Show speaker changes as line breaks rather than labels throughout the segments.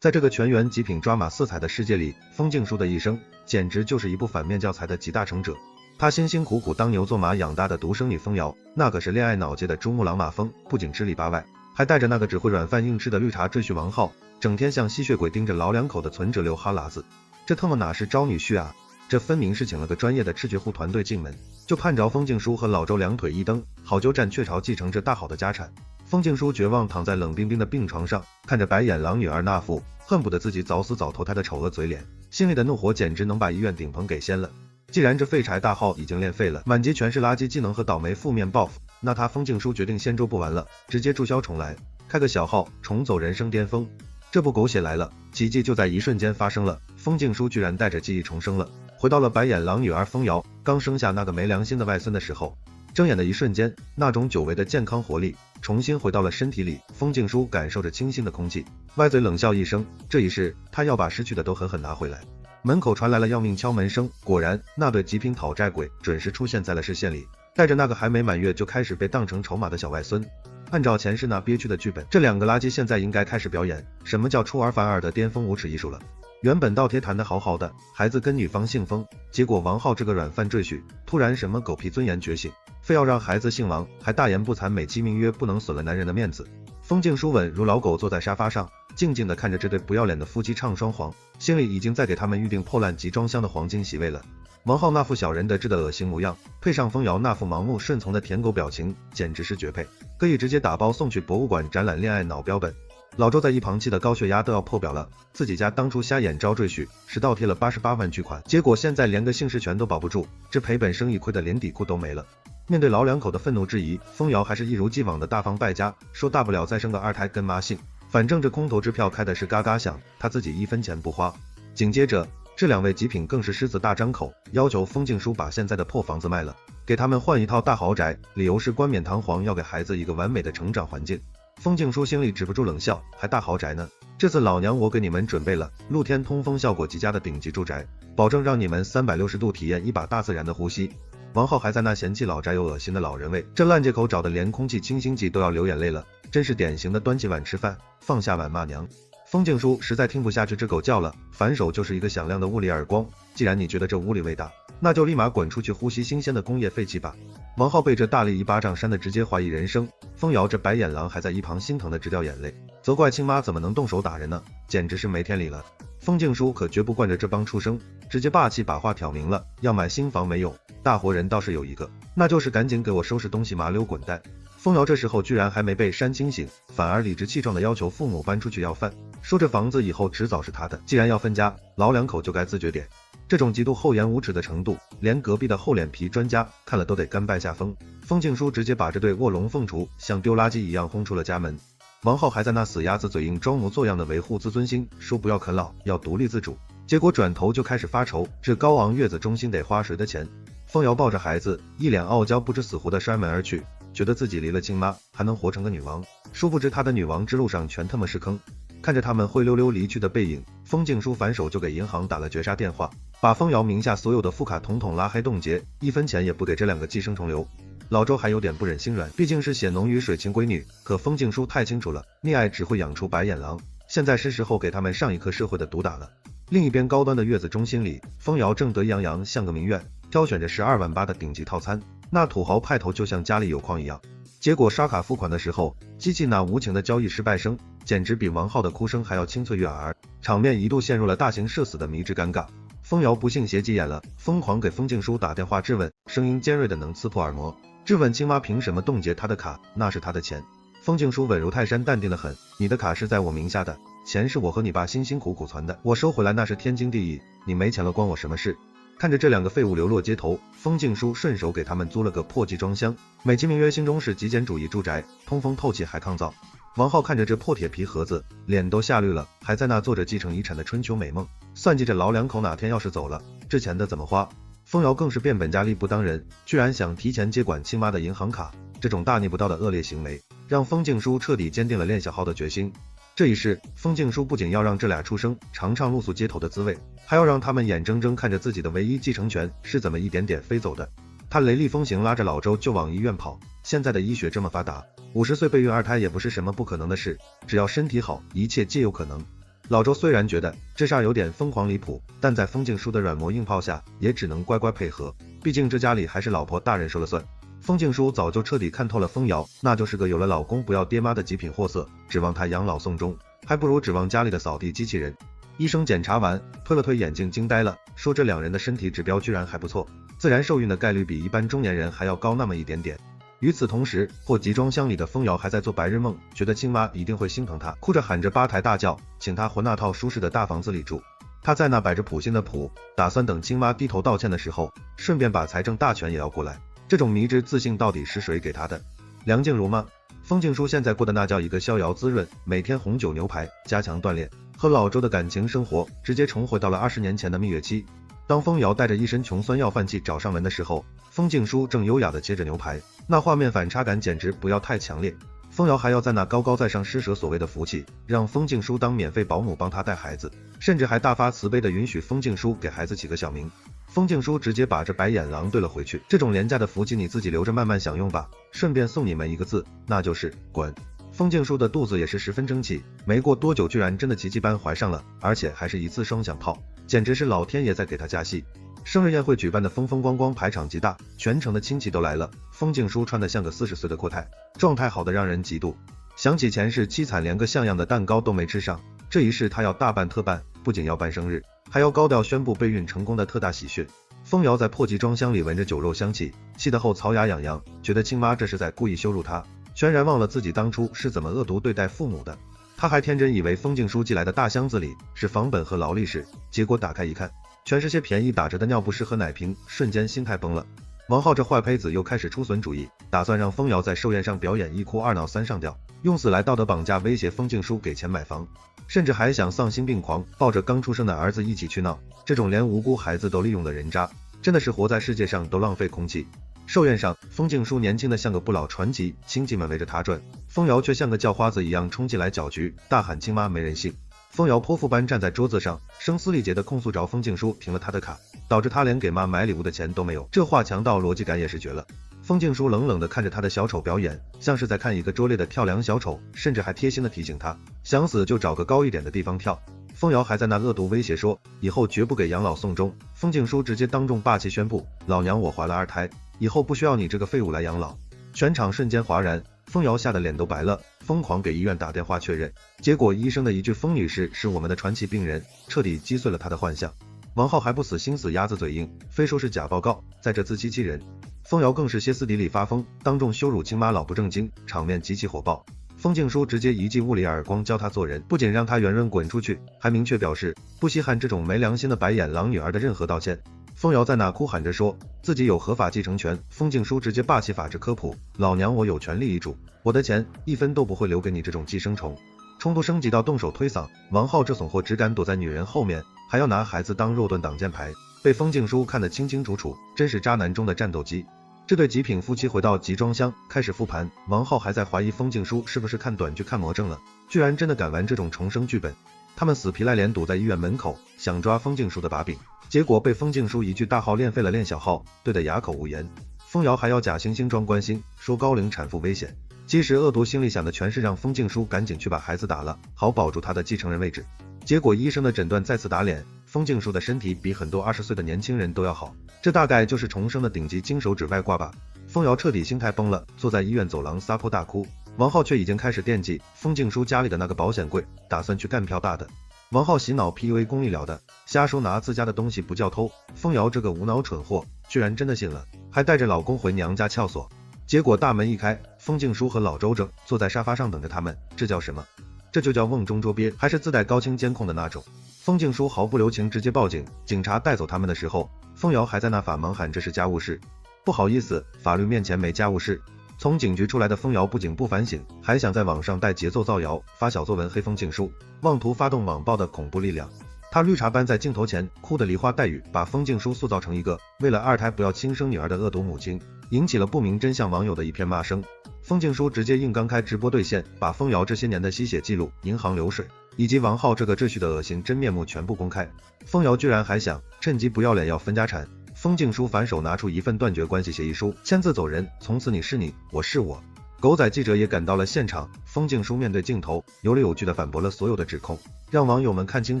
在这个全员极品抓马色彩的世界里，风静书的一生简直就是一部反面教材的集大成者。她辛辛苦苦当牛做马养大的独生女风瑶，那可是恋爱脑界的珠穆朗玛峰，不仅吃里扒外，还带着那个只会软饭硬吃的绿茶赘婿王浩，整天像吸血鬼盯着老两口的存折流哈喇子。这他妈哪是招女婿啊，这分明是请了个专业的赤血户团队进门，就盼着风静书和老周两腿一蹬，好鸠占鹊巢，继承这大好的家产。风静书绝望躺在冷冰冰的病床上，看着白眼狼女儿那副恨不得自己早死早投胎的丑恶嘴脸，心里的怒火简直能把医院顶棚给掀了。既然这废柴大号已经练废了，满级全是垃圾技能和倒霉负面 buff， 那他风静书决定先周不完了，直接注销重来，开个小号重走人生巅峰。这部狗血来了，奇迹就在一瞬间发生了，风静书居然带着记忆重生了，回到了白眼狼女儿风瑶刚生下那个没良心的外孙的时候。睁眼的一瞬间，那种久违的健康活力重新回到了身体里，风静书感受着清新的空气，歪嘴冷笑一声，这一世他要把失去的都狠狠拿回来。门口传来了要命敲门声，果然那对极品讨债鬼准时出现在了视线里，带着那个还没满月就开始被当成筹码的小外孙。按照前世那憋屈的剧本，这两个垃圾现在应该开始表演什么叫出尔反尔的巅峰无耻艺术了。原本倒贴谈得好好的，孩子跟女方姓风，结果王浩这个软饭赘婿突然什么狗屁尊严觉醒，非要让孩子姓王，还大言不惭美其名曰不能损了男人的面子。风静书稳如老狗坐在沙发上，静静地看着这对不要脸的夫妻唱双簧，心里已经在给他们预定破烂集装箱的黄金席位了。王浩那副小人得志的恶心模样，配上风瑶那副盲目顺从的舔狗表情，简直是绝配，可以直接打包送去博物馆展览恋爱脑标本。老周在一旁气的高血压都要破表了，自己家当初瞎眼招赘婿是倒贴了88万巨款，结果现在连个姓氏权都保不住，这赔本生意亏得连底裤都没了。面对老两口的愤怒质疑，风瑶还是一如既往的大方败家，说大不了再生个二胎跟妈姓，反正这空头支票开的是嘎嘎响，他自己1分钱不花。紧接着这两位极品更是狮子大张口，要求风静书把现在的破房子卖了，给他们换一套大豪宅，理由是冠冕堂皇要给孩子一个完美的成长环境。风静书心里止不住冷笑，还大豪宅呢？这次老娘我给你们准备了露天通风效果极佳的顶级住宅，保证让你们360度体验一把大自然的呼吸。王浩还在那嫌弃老宅有恶心的老人味，这烂借口找的连空气清新剂都要流眼泪了，真是典型的端起碗吃饭，放下碗骂娘。风静书实在听不下去这狗叫了，反手就是一个响亮的物理耳光，既然你觉得这屋里味大，那就立马滚出去呼吸新鲜的工业废气吧。王浩被这大力一巴掌扇得直接怀疑人生，风瑶这白眼狼还在一旁心疼的直掉眼泪，责怪亲妈怎么能动手打人呢，简直是没天理了。风静书可绝不惯着这帮畜生，直接霸气把话挑明了，要买新房没有，大活人倒是有一个，那就是赶紧给我收拾东西麻溜滚蛋。风瑶这时候居然还没被扇清醒，反而理直气壮的要求父母搬出去要饭，说这房子以后迟早是他的，既然要分家，老两口就该自觉点。这种极度厚颜无耻的程度，连隔壁的厚脸皮专家看了都得甘拜下风。风静书直接把这对卧龙凤雏像丢垃圾一样轰出了家门。王浩还在那死鸭子嘴硬装模作样的维护自尊心，说不要啃老，要独立自主，结果转头就开始发愁，这高昂月子中心得花谁的钱。风瑶抱着孩子，一脸傲娇不知死活的摔门而去，觉得自己离了亲妈还能活成个女王，殊不知她的女王之路上全他妈是坑。看着他们灰溜溜离去的背影，风静书反手就给银行打了绝杀电话，把风瑶名下所有的副卡统统拉黑冻结，1分钱也不给这两个寄生虫流。老周还有点不忍心软，毕竟是血浓于水亲闺女，可风静书太清楚了，溺爱只会养出白眼狼，现在是时候给他们上一课社会的毒打了。另一边高端的月子中心里，风瑶正得意洋洋像个名媛，挑选着12万8的顶级套餐，那土豪派头就像家里有矿一样。结果刷卡付款的时候，机器那无情的交易失败声简直比王浩的哭声还要清脆悦耳，场面一度陷入了大型社死的迷之尴尬。风瑶不信邪急眼了，疯狂给风静书打电话质问，声音尖锐的能刺破耳膜，质问亲妈凭什么冻结他的卡，那是他的钱。风静书稳如泰山，淡定的很，你的卡是在我名下的，钱是我和你爸辛辛苦苦存的，我收回来那是天经地义，你没钱了关我什么事。看着这两个废物流落街头，风静书顺手给他们租了个破集装箱，美其名曰心中是极简主义住宅，通风透气还抗造。王浩看着这破铁皮盒子，脸都吓绿了，还在那做着继承遗产的春秋美梦，算计着老两口哪天要是走了，这钱的怎么花。风瑶更是变本加厉不当人，居然想提前接管亲妈的银行卡，这种大逆不道的恶劣行为，让风静书彻底坚定了练小号的决心。这一世，风静书不仅要让这俩畜生尝尝露宿街头的滋味，还要让他们眼睁睁看着自己的唯一继承权是怎么一点点飞走的。他雷厉风行拉着老周就往医院跑，现在的医学这么发达，50岁备孕二胎也不是什么不可能的事，只要身体好，一切皆有可能。老周虽然觉得这事儿有点疯狂离谱，但在风静书的软磨硬泡下，也只能乖乖配合，毕竟这家里还是老婆大人说了算。风静书早就彻底看透了风瑶，那就是个有了老公不要爹妈的极品货色，指望他养老送终，还不如指望家里的扫地机器人。医生检查完，推了推眼镜，惊呆了，说这两人的身体指标居然还不错，自然受孕的概率比一般中年人还要高那么一点点。与此同时，破集装箱里的风瑶还在做白日梦，觉得亲妈一定会心疼她，哭着喊着吧台大叫，请她回那套舒适的大房子里住。她在那摆着普信的谱，打算等亲妈低头道歉的时候，顺便把财政大权也要过来。这种迷之自信到底是谁给她的？梁静茹吗？风静书现在过的那叫一个逍遥滋润，每天红酒牛排，加强锻炼，和老周的感情生活直接重回到了20年前的蜜月期。当风瑶带着一身穷酸要饭气找上门的时候，风静书正优雅地切着牛排，那画面反差感简直不要太强烈。风瑶还要在那高高在上施舍所谓的福气，让风静书当免费保姆帮他带孩子，甚至还大发慈悲地允许风静书给孩子起个小名。风静书直接把这白眼狼对了回去，这种廉价的福气你自己留着慢慢享用吧，顺便送你们一个字，那就是滚。风静书的肚子也是十分争气，没过多久居然真的奇迹般怀上了，而且还是一次双响炮，简直是老天爷在给他加戏。生日宴会举办的风风光光，排场极大，全城的亲戚都来了。风静书穿得像个40岁的阔太，状态好的让人嫉妒。想起前世凄惨，连个像样的蛋糕都没吃上，这一世他要大办特办，不仅要办生日，还要高调宣布备孕成功的特大喜讯。风瑶在破集装箱里闻着酒肉香气，气得后槽牙痒痒，觉得亲妈这是在故意羞辱她，全然忘了自己当初是怎么恶毒对待父母的。他还天真以为风静书寄来的大箱子里是房本和劳力士，结果打开一看，全是些便宜打折的尿不湿和奶瓶，瞬间心态崩了。王浩这坏胚子又开始出损主意，打算让风瑶在寿宴上表演一哭二闹三上吊，用死来道德绑架威胁风静书给钱买房，甚至还想丧心病狂抱着刚出生的儿子一起去闹。这种连无辜孩子都利用的人渣，真的是活在世界上都浪费空气。寿宴上，风静书年轻的像个不老传奇，亲戚们围着他转，风瑶却像个叫花子一样冲进来搅局，大喊亲妈没人性。风瑶泼妇般站在桌子上，声嘶力竭地控诉着风静书停了他的卡，导致他连给妈买礼物的钱都没有。这话强到逻辑感也是绝了。风静书冷冷地看着他的小丑表演，像是在看一个拙劣的跳梁小丑，甚至还贴心地提醒他，想死就找个高一点的地方跳。风瑶还在那恶毒威胁说，以后绝不给养老送终。风静书直接当众霸气宣布，老娘我怀了2胎，以后不需要你这个废物来养老。全场瞬间哗然，风瑶吓得脸都白了，疯狂给医院打电话确认，结果医生的一句风女士是我们的传奇病人，彻底击碎了他的幻想。王浩还不死心死鸭子嘴硬，非说是假报告，在这自欺欺人。风瑶更是歇斯底里发疯，当众羞辱亲妈老不正经，场面极其火爆。风静书直接一记物理耳光教他做人，不仅让他圆润滚出去，还明确表示不稀罕这种没良心的白眼狼女儿的任何道歉。风瑶在那哭喊着说自己有合法继承权，风静书直接霸气法制科普，老娘我有权利遗嘱，我的钱1分都不会留给你这种寄生虫。冲突升级到动手推搡，王浩这怂货只敢躲在女人后面，还要拿孩子当肉盾挡箭牌，被风静书看得清清楚楚，真是渣男中的战斗机。这对极品夫妻回到集装箱开始复盘，王浩还在怀疑风静书是不是看短剧看魔怔了，居然真的敢玩这种重生剧本。他们死皮赖脸堵在医院门口，想抓风静书的把柄，结果被风静书一句大号练废了练小号，对得哑口无言。风瑶还要假惺惺装关心，说高龄产妇危险，其实恶毒心里想的全是让风静书赶紧去把孩子打了，好保住他的继承人位置。结果医生的诊断再次打脸，风静书的身体比很多20岁的年轻人都要好，这大概就是重生的顶级金手指外挂吧。风瑶彻底心态崩了，坐在医院走廊撒泼大哭。王浩却已经开始惦记风静书家里的那个保险柜，打算去干票大的。王浩洗脑 PUA 功力了得，瞎说拿自家的东西不叫偷，风瑶这个无脑蠢货居然真的信了，还带着老公回娘家撬锁。结果大门一开，风静书和老周正坐在沙发上等着他们，这叫什么？这就叫瓮中捉鳖，还是自带高清监控的那种。风静书毫不留情直接报警，警察带走他们的时候，风瑶还在那法忙喊这是家务事。不好意思，法律面前没家务事。从警局出来的风瑶不仅不反省，还想在网上带节奏造谣，发小作文黑风静书，妄图发动网暴的恐怖力量。他绿茶般在镜头前哭得梨花带雨，把风静书塑造成一个为了2胎不要亲生女儿的恶毒母亲，引起了不明真相网友的一片骂声。风静书直接硬刚开直播兑现，把风瑶这些年的吸血记录、银行流水以及王浩这个秩序的恶心真面目全部公开。风瑶居然还想趁机不要脸要分家产，风静书反手拿出一份断绝关系协议书，签字走人，从此你是你，我是我。狗仔记者也赶到了现场，封静书面对镜头有理有据地反驳了所有的指控，让网友们看清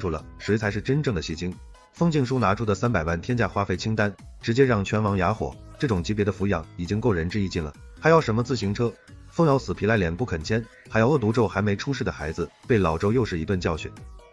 楚了谁才是真正的戏精。封静书拿出的300万天价花费清单，直接让全网哑火。这种级别的抚养已经够仁至义尽了，还要什么自行车？封瑶死皮赖脸不肯签，还要恶毒咒还没出世的孩子，被老周又是一顿教训。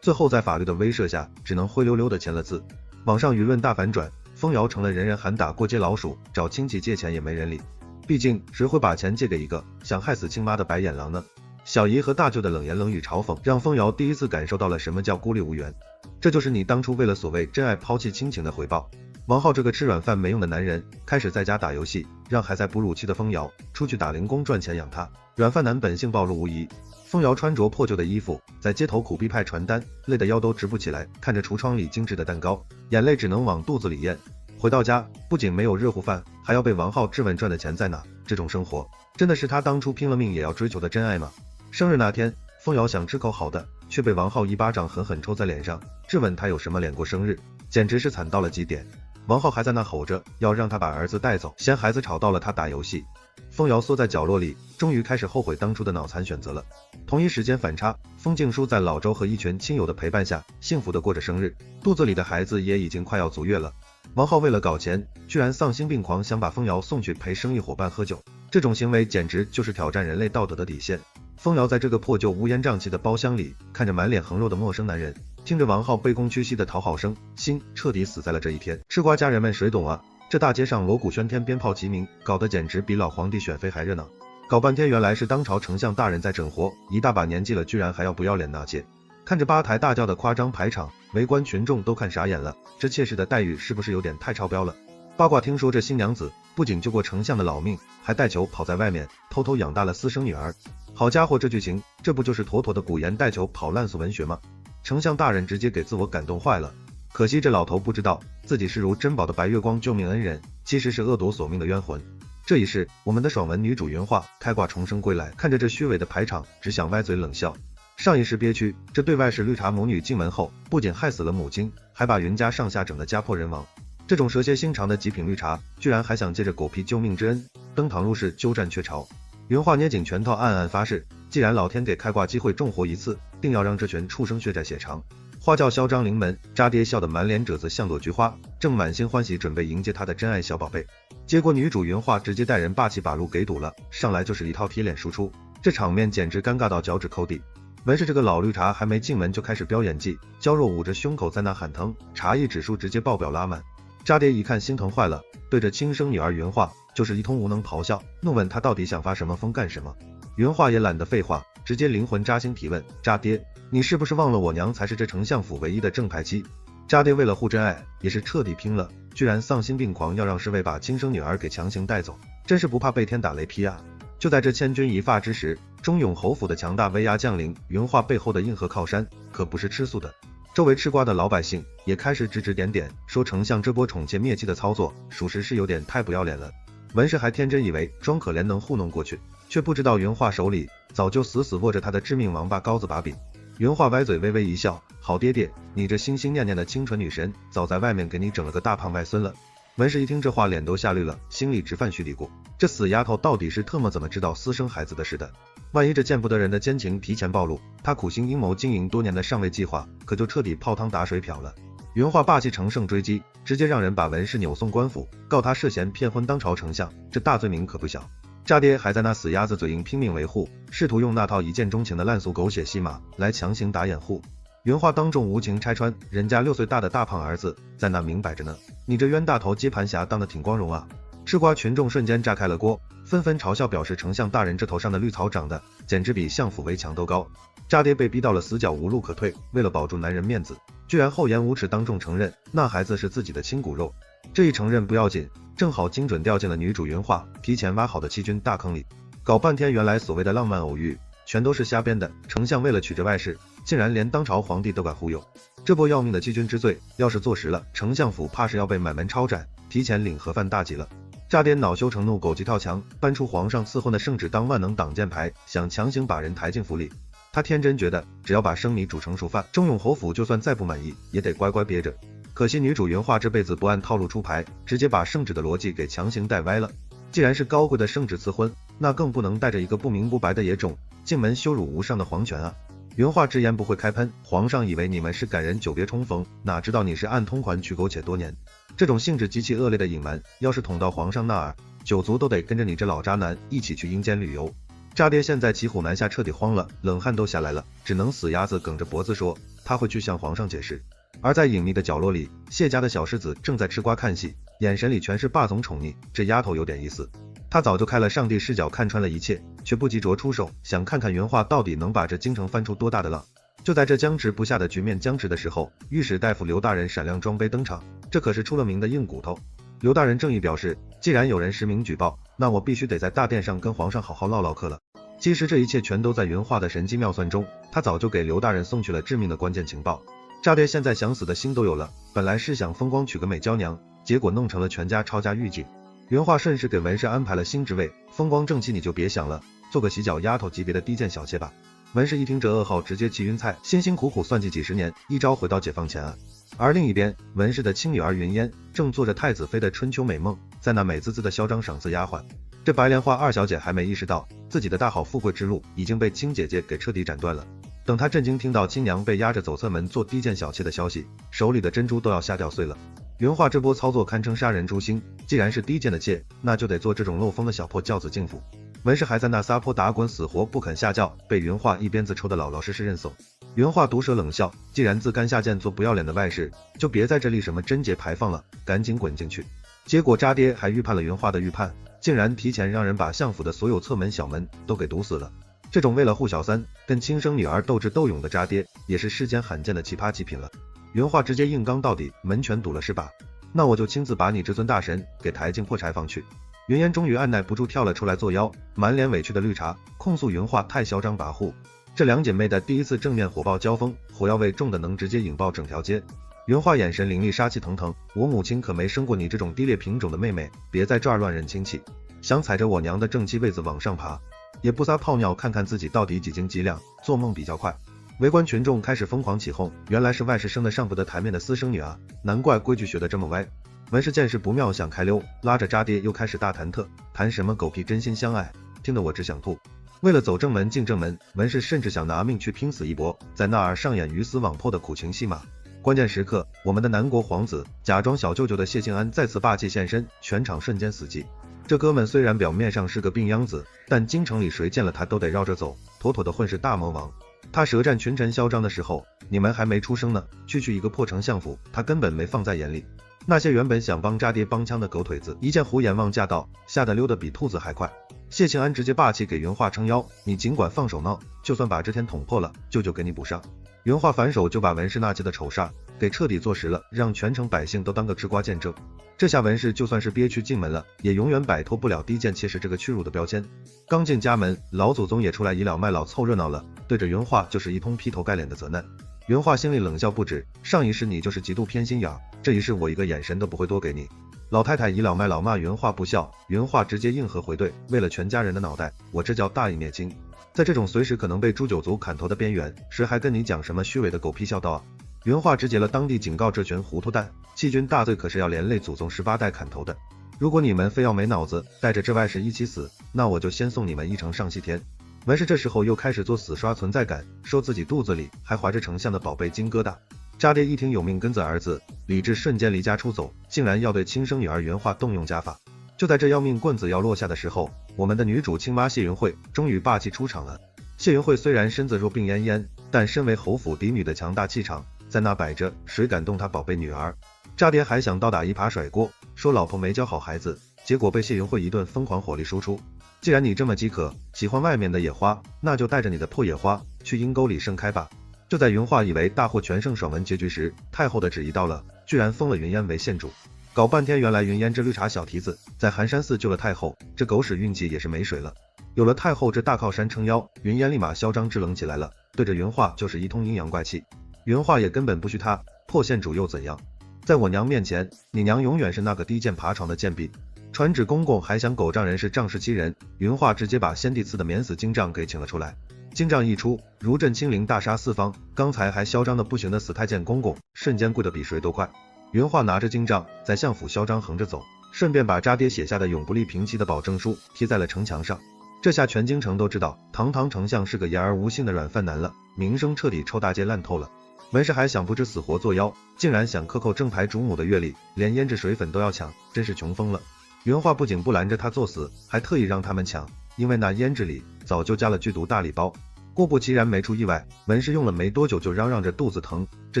最后在法律的威慑下，只能灰溜溜的签了字。网上舆论大反转，封瑶成了人人喊打过街老鼠，找亲戚借钱也没人理。毕竟谁会把钱借给一个想害死亲妈的白眼狼呢？小姨和大舅的冷言冷语嘲讽，让封瑶第一次感受到了什么叫孤立无援。这就是你当初为了所谓真爱抛弃亲情的回报。王浩这个吃软饭没用的男人，开始在家打游戏，让还在哺乳期的封瑶出去打零工赚钱养他。软饭男本性暴露无遗。封瑶穿着破旧的衣服，在街头苦逼派传单，累得腰都直不起来，看着橱窗里精致的蛋糕，眼泪只能往肚子里咽。回到家，不仅没有热乎饭，还要被王浩质问赚的钱在哪。这种生活，真的是他当初拼了命也要追求的真爱吗？生日那天，封瑶想吃口好的，却被王浩一巴掌狠狠抽在脸上，质问他有什么脸过生日，简直是惨到了极点。王浩还在那吼着要让他把儿子带走，嫌孩子吵到了他打游戏。封瑶缩在角落里，终于开始后悔当初的脑残选择了。同一时间反差，封静书在老周和一群亲友的陪伴下，幸福的过着生日，肚子里的孩子也已经快要足月了。王浩为了搞钱，居然丧心病狂，想把封瑶送去陪生意伙伴喝酒，这种行为简直就是挑战人类道德的底线。封瑶在这个破旧乌烟瘴气的包厢里，看着满脸横肉的陌生男人，听着王浩卑躬屈膝的讨好声，心彻底死在了这一天。吃瓜家人们谁懂啊？这大街上锣鼓喧天，鞭炮齐鸣，搞得简直比老皇帝选妃还热闹。搞半天原来是当朝丞相大人在整活，一大把年纪了居然还要不要脸纳妾。看着吧台大叫的夸张排场，围观群众都看傻眼了，这妾室的待遇是不是有点太超标了？八卦听说这新娘子不仅救过丞相的老命，还带球跑在外面偷偷养大了私生女儿。好家伙，这剧情这不就是妥妥的古言带球跑烂俗文学吗？丞相大人直接给自我感动坏了。可惜这老头不知道自己是如珍宝的白月光救命恩人，其实是恶毒索命的冤魂。这一世我们的爽文女主云画开挂重生归来，看着这虚伪的排场，只想歪嘴冷笑。上一世憋屈，这对外室绿茶母女进门后，不仅害死了母亲，还把云家上下整得家破人亡。这种蛇蝎心肠的极品绿茶，居然还想借着狗屁救命之恩登堂入室鸠占鹊巢。云画捏紧拳头，暗暗发誓，既然老天给开挂机会重活一次，定要让这群畜生血债血偿。花轿嚣张临门，渣爹笑得满脸褶子像朵菊花，正满心欢喜准备迎接他的真爱小宝贝，结果女主云画直接带人霸气把路给堵了，上来就是一套贴脸输出，这场面简直尴尬到脚趾抠地。文氏这个老绿茶还没进门就开始飙演技，娇弱捂着胸口在那喊疼，茶艺指数直接爆表拉满。渣爹一看心疼坏了，对着亲生女儿云画就是一通无能咆哮，怒问他到底想发什么疯干什么。云画也懒得废话，直接灵魂扎心提问，渣爹，你是不是忘了我娘才是这丞相府唯一的正牌妻？渣爹为了护真爱也是彻底拼了，居然丧心病狂要让侍卫把亲生女儿给强行带走，真是不怕被天打雷劈啊。就在这千钧一发之时，中永侯府的强大威压降临，云画背后的硬核靠山可不是吃素的。周围吃瓜的老百姓也开始指指点点，说丞相这波宠妾灭妻的操作属实是有点太不要脸了。文氏还天真以为装可怜能糊弄过去，却不知道云画手里早就死死握着他的致命王八羔子把柄。云画歪嘴微微一笑，好爹爹，你这心心念念的清纯女神早在外面给你整了个大胖外孙了。文氏一听这话脸都吓绿了，心里直犯虚嘀咕，这死丫头到底是特么怎么知道私生孩子的事的？万一这见不得人的奸情提前暴露，他苦心阴谋经营多年的上位计划可就彻底泡汤打水漂了。云画霸气乘胜追击，直接让人把文氏扭送官府，告他涉嫌骗婚当朝丞相，这大罪名可不小。渣爹还在那死鸭子嘴硬拼命维护，试图用那套一见钟情的烂俗狗血戏码来强行打掩护。云画当众无情拆穿人家6岁大的大胖儿子，在那明摆着呢，你这冤大头接盘侠当得挺光荣啊。吃瓜群众瞬间炸开了锅，纷纷嘲笑表示丞相大人这头上的绿草长得简直比相府围墙都高。渣爹被逼到了死角无路可退，为了保住男人面子，居然厚颜无耻当众承认那孩子是自己的亲骨肉。这一承认不要紧，正好精准掉进了女主云画提前挖好的欺君大坑里。搞半天原来所谓的浪漫偶遇全都是瞎编的，丞相为了娶这外室，竟然连当朝皇帝都敢忽悠，这波要命的欺君之罪要是坐实了，丞相府怕是要被满门抄斩，提前领盒饭大吉了。渣爹恼羞成怒，狗急跳墙，搬出皇上赐婚的圣旨当万能挡箭牌，想强行把人抬进府里。他天真觉得只要把生米煮成熟饭，中永侯府就算再不满意也得乖乖憋着。可惜女主云画这辈子不按套路出牌，直接把圣旨的逻辑给强行带歪了。既然是高贵的圣旨赐婚，那更不能带着一个不明不白的野种进门羞辱无上的皇权啊。云化直言不讳开喷，皇上以为你们是感人久别重逢，哪知道你是暗通款曲苟且多年。这种性质极其恶劣的隐瞒，要是捅到皇上那儿，九族都得跟着你这老渣男一起去阴间旅游。渣爹现在骑虎难下，彻底慌了，冷汗都下来了，只能死鸭子梗着脖子说他会去向皇上解释。而在隐秘的角落里，谢家的小世子正在吃瓜看戏，眼神里全是霸总宠溺，这丫头有点意思。他早就开了上帝视角，看穿了一切，却不急着出手，想看看云化到底能把这京城翻出多大的浪。就在这僵持不下的局面僵持的时候，御史大夫刘大人闪亮装杯登场，这可是出了名的硬骨头。刘大人正义表示，既然有人实名举报，那我必须得在大殿上跟皇上好好唠唠嗑了。其实这一切全都在云化的神机妙算中，他早就给刘大人送去了致命的关键情报。渣爹现在想死的心都有了，本来是想风光娶个美娇娘，结果弄成了全家抄家狱警。云化顺势给文氏安排了新职位，风光正气你就别想了，做个洗脚丫头级别的低贱小妾吧。文氏一听这噩耗，直接气晕菜，辛辛苦苦算计几十年，一朝回到解放前啊。而另一边，文氏的亲女儿云烟正做着太子妃的春秋美梦，在那美滋滋的嚣张赏赐丫鬟。这白莲花二小姐还没意识到自己的大好富贵之路已经被亲姐姐给彻底斩断了。等她震惊听到亲娘被押着走侧门做低贱小妾的消息，手里的珍珠都要吓掉碎了。云化这波操作堪称杀人诛心，既然是低贱的妾，那就得做这种漏风的小破轿子敬府。文氏还在那撒泼打滚，死活不肯下轿，被云化一鞭子抽得老老实实认怂。云化毒舌冷笑，既然自甘下贱做不要脸的外事，就别在这里什么贞节牌坊了，赶紧滚进去。结果渣爹还预判了云化的预判，竟然提前让人把相府的所有侧门小门都给堵死了。这种为了护小三跟亲生女儿斗智斗勇的渣爹，也是世间罕见的奇葩极品了。云化直接硬刚到底，门全堵了是吧？那我就亲自把你这尊大神给抬进破柴房去。云烟终于按耐不住跳了出来作妖，满脸委屈的绿茶控诉云化太嚣张跋扈。这两姐妹的第一次正面火爆交锋，火药味重的能直接引爆整条街。云化眼神凌厉，杀气腾腾，我母亲可没生过你这种低劣品种的妹妹，别在这儿乱认亲戚，想踩着我娘的正妻位子往上爬，也不撒泡尿看看自己到底几斤几两，做梦比较快。围观群众开始疯狂起哄，原来是外室生的上不得台面的私生女啊，难怪规矩学得这么歪。文氏见势不妙，想开溜，拉着渣爹又开始大谈特，谈什么狗屁真心相爱，听得我只想吐。为了走正门进正门，文氏甚至想拿命去拼死一搏，在那儿上演鱼死网破的苦情戏码。关键时刻，我们的南国皇子假装小舅舅的谢庆安再次霸气现身，全场瞬间死寂。这哥们虽然表面上是个病秧子，但京城里谁见了他都得绕着走，妥妥的混世大魔王。他舌战群臣嚣张的时候，你们还没出生呢，区区一个破丞相府，他根本没放在眼里。那些原本想帮渣爹帮腔的狗腿子，一见胡阎王驾到，吓得溜得比兔子还快。谢庆安直接霸气给云化撑腰，你尽管放手闹，就算把这天捅破了，舅舅给你补上。云化反手就把文氏那届的丑煞给彻底坐实了，让全城百姓都当个吃瓜见证。这下文氏就算是憋屈进门了，也永远摆脱不了低贱妾室这个屈辱的标签。刚进家门，老祖宗也出来倚老卖老凑热闹了，对着云化就是一通劈头盖脸的责难。云化心里冷笑不止，上一世你就是极度偏心眼，这一世我一个眼神都不会多给你。老太太倚老卖老骂云化不孝，云化直接应和回怼，为了全家人的脑袋，我这叫大义灭亲。在这种随时可能被诛九族砍头的边缘，谁还跟你讲什么虚伪的狗屁孝道啊？云化直截了当地警告这群糊涂蛋，欺君大罪可是要连累祖宗18代砍头的。如果你们非要没脑子，带着这外事一起死，那我就先送你们一程上西天。文氏这时候又开始做死刷存在感，说自己肚子里还怀着丞相的宝贝金疙瘩。渣爹一听有命根子儿子，理智瞬间离家出走，竟然要对亲生女儿云化动用家法。就在这要命棍子要落下的时候，我们的女主亲妈谢云慧终于霸气出场了。谢云慧虽然身子弱病恹恹，但身为侯府嫡女的强大气场在那摆着，谁敢动她宝贝女儿？渣爹还想倒打一耙甩锅，说老婆没教好孩子，结果被谢云慧一顿疯狂火力输出。既然你这么饥渴，喜欢外面的野花，那就带着你的破野花去阴沟里盛开吧。就在云化以为大获全胜爽文结局时，太后的旨意到了，居然封了云烟为县主。搞半天原来云烟这绿茶小蹄子在寒山寺救了太后，这狗屎运气也是没水了。有了太后这大靠山撑腰，云烟立马嚣张制冷起来了，对着云化就是一通阴阳怪气。云化也根本不虚他，破县主又怎样？在我娘面前，你娘永远是那个低贱爬床的贱婢。传旨公公还想狗仗人势仗势欺人，云化直接把先帝赐的免死金杖给请了出来。金杖一出，如震清灵，大杀四方。刚才还嚣张的不行的死太监公公，瞬间跪得比谁都快。云化拿着金杖在相府嚣张横着走，顺便把渣爹写下的永不立平妻的保证书贴在了城墙上。这下全京城都知道堂堂丞相是个言而无信的软饭男了，名声彻底臭大街烂透了。文氏还想不知死活作妖，竟然想克扣正牌主母的月例，连胭脂水粉都要抢，真是穷疯了。云画不仅不拦着他作死，还特意让他们抢，因为那胭脂里早就加了剧毒大礼包。果不其然，没出意外，文氏用了没多久就嚷嚷着肚子疼，这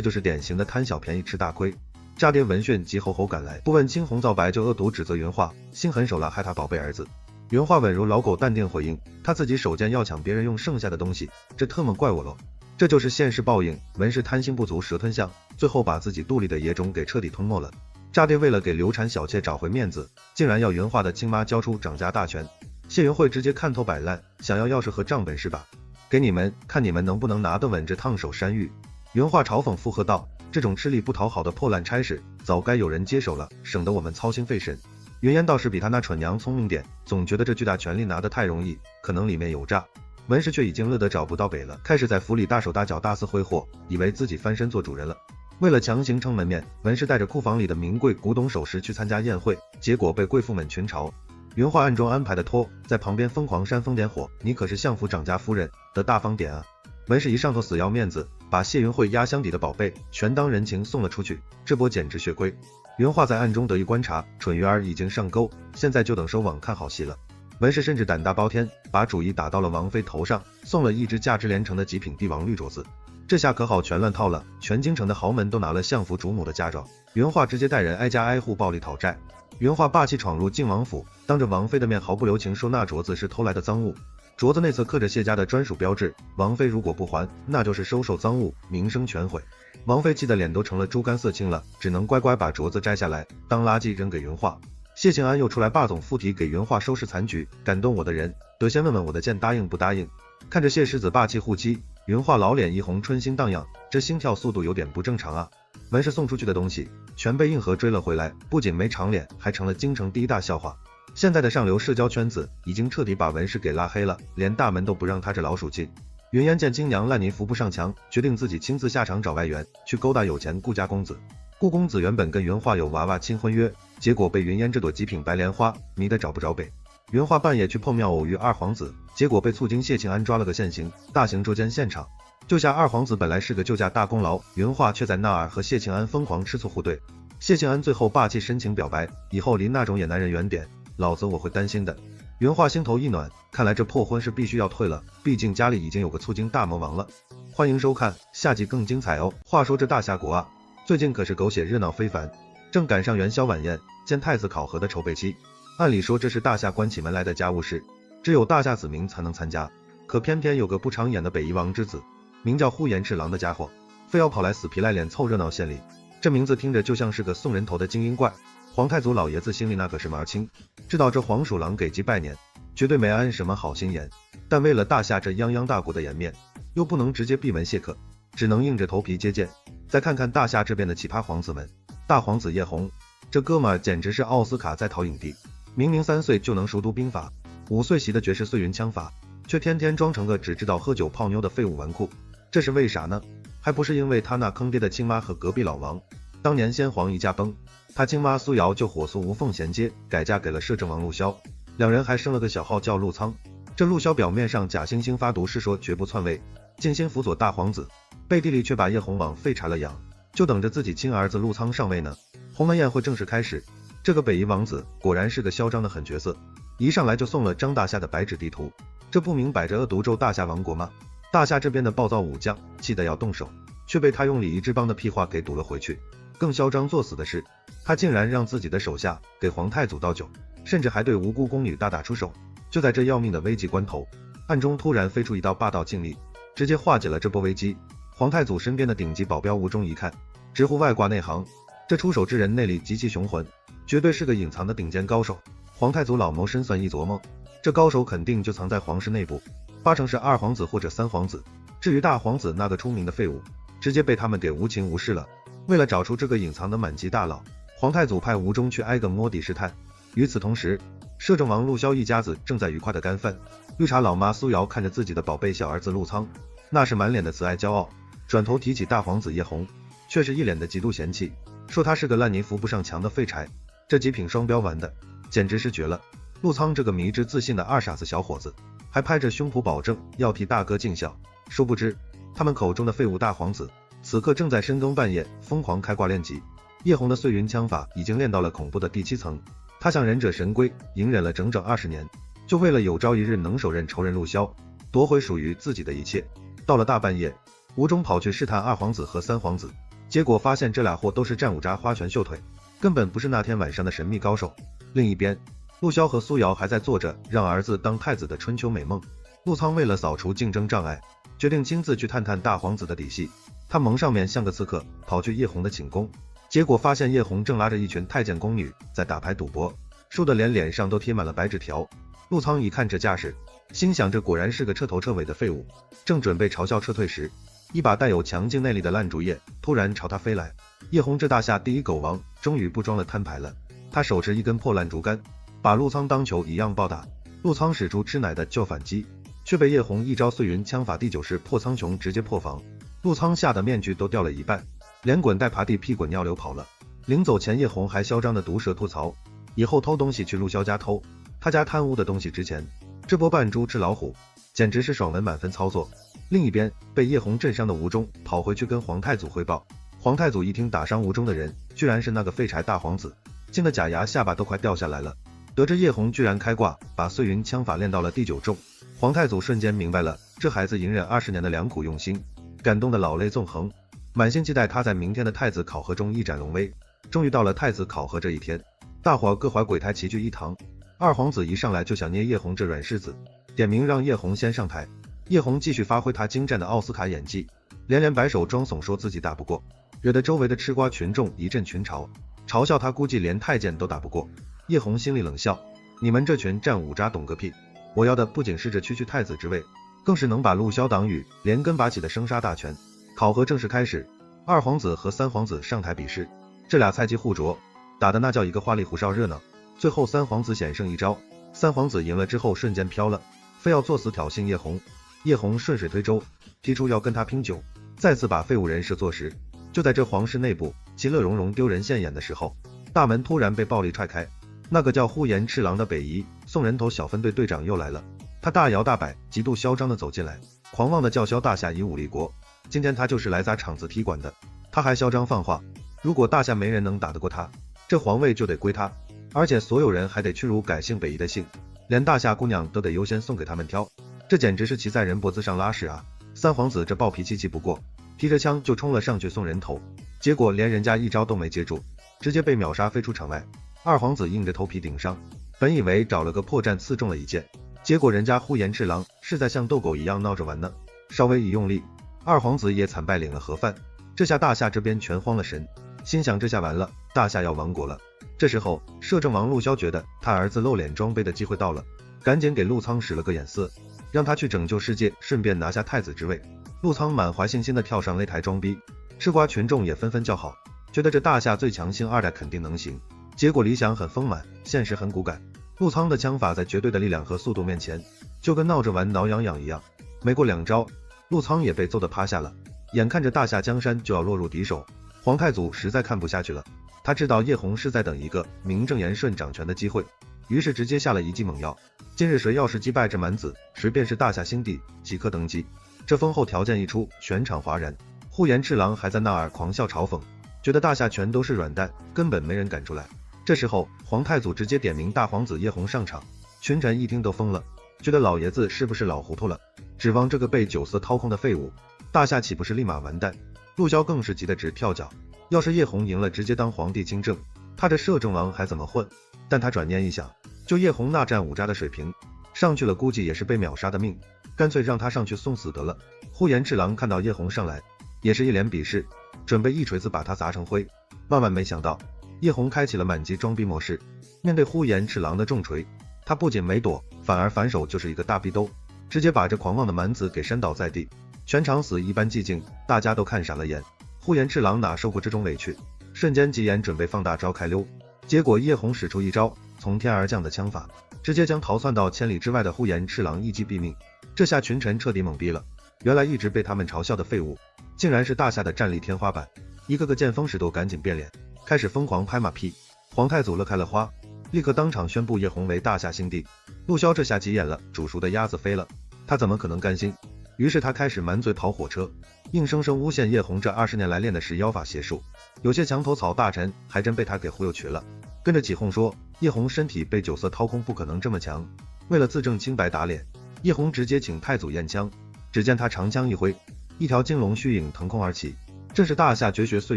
就是典型的贪小便宜吃大亏。渣爹闻讯急吼吼赶来，不问青红皂白就恶毒指责云画心狠手辣害他宝贝儿子。云画稳如老狗，淡定回应，他自己手贱要抢别人用剩下的东西，这特么怪我喽。这就是现世报应，文氏贪心不足蛇吞象，最后把自己肚里的野种给彻底吞没了。渣爹为了给流产小妾找回面子，竟然要云画的亲妈交出掌家大权。谢云慧直接看透摆烂，想要是和账本是吧？给你们看你们能不能拿得稳这烫手山芋。云画嘲讽附和道，这种吃力不讨好的破烂差事早该有人接手了，省得我们操心费神。云烟倒是比他那蠢娘聪明点，总觉得这巨大权力拿得太容易，可能里面有诈。文氏却已经乐得找不到北了，开始在府里大手大脚大肆挥霍，以为自己翻身做主人了。为了强行撑门面，文氏带着库房里的名贵古董首饰去参加宴会，结果被贵妇们群嘲。云画暗中安排的托在旁边疯狂煽风点火，你可是相府长家夫人，得大方点啊。文氏一上头死要面子，把谢云慧压箱底的宝贝全当人情送了出去，这波简直血亏。云画在暗中得意观察，蠢鱼儿已经上钩，现在就等收网看好戏了。文氏甚至胆大包天，把主意打到了王妃头上，送了一只价值连城的极品帝王绿镯子。这下可好，全乱套了，全京城的豪门都拿了相府主母的嫁妆，云画直接带人挨家挨户暴力讨债。云画霸气闯入晋王府，当着王妃的面毫不留情说那镯子是偷来的赃物，镯子内侧刻着谢家的专属标志，王妃如果不还，那就是收受赃物，名声全毁。王妃气得脸都成了猪肝色青了，只能乖乖把镯子摘下来当垃圾扔给云画。谢庆安又出来霸总附体给云画收拾残局，感动我的人得先问问我的剑答应不答应。看着谢世子霸气护妻，云画老脸一红，春心荡漾，这心跳速度有点不正常啊。文氏送出去的东西全被硬核追了回来，不仅没长脸，还成了京城第一大笑话。现在的上流社交圈子已经彻底把文氏给拉黑了，连大门都不让他这老鼠进。云烟见金娘烂泥扶不上墙，决定自己亲自下场找外援，去勾搭有钱顾家公子。顾公子原本跟云画有娃娃亲婚约，结果被云烟这朵极品白莲花迷得找不着北。云画半夜去破庙偶遇二皇子，结果被促经谢庆安抓了个现行，大型捉奸现场。救下二皇子本来是个救驾大功劳，云画却在那儿和谢庆安疯狂吃醋互怼。谢庆安最后霸气深情表白，以后离那种野男人远点，老子我会担心的。云画心头一暖，看来这破婚是必须要退了，毕竟家里已经有个促经大魔王了。欢迎收看下集更精彩哦。话说这大夏国啊，最近可是狗血热闹非凡，正赶上元宵晚宴见太子考核的筹备期。按理说这是大夏关起门来的家务事，只有大夏子民才能参加，可偏偏有个不长眼的北夷王之子，名叫呼延赤郎的家伙，非要跑来死皮赖脸凑热闹献礼。这名字听着就像是个送人头的精英怪，皇太祖老爷子心里那可是门清，知道这黄鼠狼给鸡拜年，绝对没安什么好心眼，但为了大夏这泱泱大国的颜面，又不能直接闭门谢客，只能硬着头皮接见。再看看大夏这边的奇葩皇子们，大皇子叶弘，这哥们简直是奥斯卡在逃影帝，明明3岁就能熟读兵法，5岁习的绝世碎云枪法，却天天装成个只知道喝酒泡妞的废物纨绔，这是为啥呢？还不是因为他那坑爹的亲妈和隔壁老王。当年先皇一驾崩，他亲妈苏瑶就火速无缝衔接，改嫁给了摄政王陆骁，两人还生了个小号叫陆苍。这陆骁表面上假惺惺发毒誓说绝不篡位，尽心辅佐大皇子，背地里却把叶弘往废柴了养，就等着自己亲儿子陆苍上位呢。鸿门宴会正式开始，这个北夷王子果然是个嚣张的狠角色，一上来就送了张大夏的白纸地图，这不明摆着恶毒咒大夏王国吗？大夏这边的暴躁武将气得要动手，却被他用礼仪之邦的屁话给堵了回去。更嚣张作死的是，他竟然让自己的手下给皇太祖倒酒，甚至还对无辜宫女大打出手。就在这要命的危急关头，暗中突然飞出一道霸道劲力，直接化解了这波危机。皇太祖身边的顶级保镖吴中一看，直呼外挂内行，这出手之人内力极其雄浑，绝对是个隐藏的顶尖高手。皇太祖老谋深算一琢磨，这高手肯定就藏在皇室内部，8成是二皇子或者3皇子，至于大皇子那个出名的废物，直接被他们给无情无视了。为了找出这个隐藏的满级大佬，皇太祖派吴中去挨个摸底试探。与此同时，摄政王陆骁一家子正在愉快的干饭。绿茶老妈苏瑶看着自己的宝贝小儿子陆苍，那是满脸的慈爱骄傲，转头提起大皇子叶弘，却是一脸的极度嫌弃，说他是个烂泥扶不上墙的废柴。这极品双标玩的简直是绝了。陆仓这个迷之自信的二傻子小伙子，还拍着胸脯保证要替大哥尽孝。殊不知，他们口中的废物大皇子，此刻正在深更半夜疯狂开挂练级。叶红的碎云枪法已经练到了恐怖的第7层，他像忍者神龟，隐忍了整整20年，就为了有朝一日能手刃仇人陆骁，夺回属于自己的一切。到了大半夜，吴中跑去试探二皇子和三皇子，结果发现这俩货都是战五渣花拳绣腿，根本不是那天晚上的神秘高手。另一边，陆骁和苏瑶还在做着让儿子当太子的春秋美梦。陆仓为了扫除竞争障碍，决定亲自去探探大皇子的底细。他蒙上面像个刺客，跑去叶红的寝宫，结果发现叶红正拉着一群太监宫女在打牌赌博，输得连脸上都贴满了白纸条。陆仓一看这架势，心想这果然是个彻头彻尾的废物，正准备嘲笑撤退时，一把带有强劲内力的烂竹叶突然朝他飞来。叶红这大夏第一狗王终于不装了摊牌了，他手持一根破烂竹竿，把陆仓当球一样暴打。陆仓使出吃奶的就反击，却被叶红一招碎云枪法第9式破苍穹直接破防。陆仓吓得面具都掉了一半，连滚带爬地屁滚尿流跑了。临走前，叶红还嚣张的毒舌吐槽，以后偷东西去陆骁家偷，他家贪污的东西值钱。这波扮猪吃老虎，简直是爽文满分操作。另一边，被叶红震伤的吴中跑回去跟皇太祖汇报。皇太祖一听打伤吴中的人居然是那个废柴大皇子，惊得假牙下巴都快掉下来了。得知叶红居然开挂，把碎云枪法练到了第9重，皇太祖瞬间明白了这孩子隐忍20年的良苦用心，感动的老泪纵横，满心期待他在明天的太子考核中一展龙威。终于到了太子考核这一天，大伙各怀鬼胎齐聚一堂。二皇子一上来就想捏叶红这软柿子，点名让叶红先上台。叶红继续发挥他精湛的奥斯卡演技，连连摆手装怂说自己打不过，惹得周围的吃瓜群众一阵群嘲，嘲笑他估计连太监都打不过。叶红心里冷笑，你们这群战五渣懂个屁，我要的不仅是这区区太子之位，更是能把陆骁挡雨连根拔起的生杀大权。考核正式开始，二皇子和三皇子上台比试，这俩菜鸡互啄，打的那叫一个花里胡哨热闹。最后三皇子险胜一招，三皇子赢了之后瞬间飘了，非要作死挑衅叶红。叶红顺水推舟，提出要跟他拼酒，再次把废物人设坐实。就在这皇室内部其乐融融丢人现眼的时候，大门突然被暴力踹开，那个叫呼延赤郎的北夷送人头小分队队长又来了。他大摇大摆极度嚣张地走进来，狂妄地叫嚣大夏以武立国，今天他就是来砸场子踢馆的。他还嚣张放话，如果大夏没人能打得过他，这皇位就得归他，而且所有人还得屈辱改姓北夷的姓，连大夏姑娘都得优先送给他们挑，这简直是骑在人脖子上拉屎啊！三皇子这暴脾气气不过，提着枪就冲了上去送人头，结果连人家一招都没接住，直接被秒杀飞出场外。二皇子硬着头皮顶上，本以为找了个破绽刺中了一箭，结果人家呼延赤郎是在像斗狗一样闹着玩呢，稍微一用力，二皇子也惨败领了盒饭。这下大夏这边全慌了神，心想这下完了，大夏要亡国了。这时候摄政王陆骁觉得他儿子露脸装杯的机会到了，赶紧给陆仓使了个眼色，让他去拯救世界，顺便拿下太子之位。陆仓满怀信心的跳上擂台装逼，吃瓜群众也纷纷叫好，觉得这大夏最强星二代肯定能行。结果理想很丰满，现实很骨感。陆仓的枪法在绝对的力量和速度面前，就跟闹着玩挠痒痒一样。没过2招，陆仓也被揍得趴下了。眼看着大夏江山就要落入敌手，皇太祖实在看不下去了。他知道叶红是在等一个名正言顺掌权的机会，于是直接下了一剂猛药。今日谁要是击败这蛮子，谁便是大夏新帝，即刻登基。这封后条件一出，全场哗然。呼延赤郎还在那儿狂笑嘲讽，觉得大夏全都是软蛋，根本没人敢出来。这时候皇太祖直接点名大皇子叶红上场，群臣一听都疯了，觉得老爷子是不是老糊涂了，指望这个被酒色掏空的废物，大夏岂不是立马完蛋？陆骁更是急得直跳脚，要是叶红赢了直接当皇帝亲政，他这摄政王还怎么混？但他转念一想，就叶红那战五渣的水平，上去了估计也是被秒杀的命，干脆让他上去送死得了。呼延赤郎看到叶红上来，也是一脸鄙视，准备一锤子把他砸成灰。万万没想到，叶红开启了满级装逼模式，面对呼延赤郎的重锤，他不仅没躲，反而反手就是一个大逼兜，直接把这狂妄的蛮子给扇倒在地。全场死一般寂静，大家都看傻了眼。呼延赤郎哪受过这种委屈，瞬间急眼准备放大招开溜，结果叶红使出一招从天而降的枪法，直接将逃窜到千里之外的呼延赤郎一击毙命。这下群臣彻底懵逼了，原来一直被他们嘲笑的废物，竟然是大夏的战力天花板。一个个见风使舵赶紧变脸，开始疯狂拍马屁。皇太祖乐开了花，立刻当场宣布叶红为大夏新帝。陆骁这下急眼了，煮熟的鸭子飞了，他怎么可能甘心？于是他开始满嘴跑火车，硬生生诬陷叶红这20年来练的是妖法邪术。有些墙头草大臣还真被他给忽悠群了，跟着起哄说叶红身体被酒色掏空，不可能这么强。为了自证清白打脸，叶红直接请太祖验枪，只见他长枪一挥，一条金龙虚影腾空而起，这是大夏绝学碎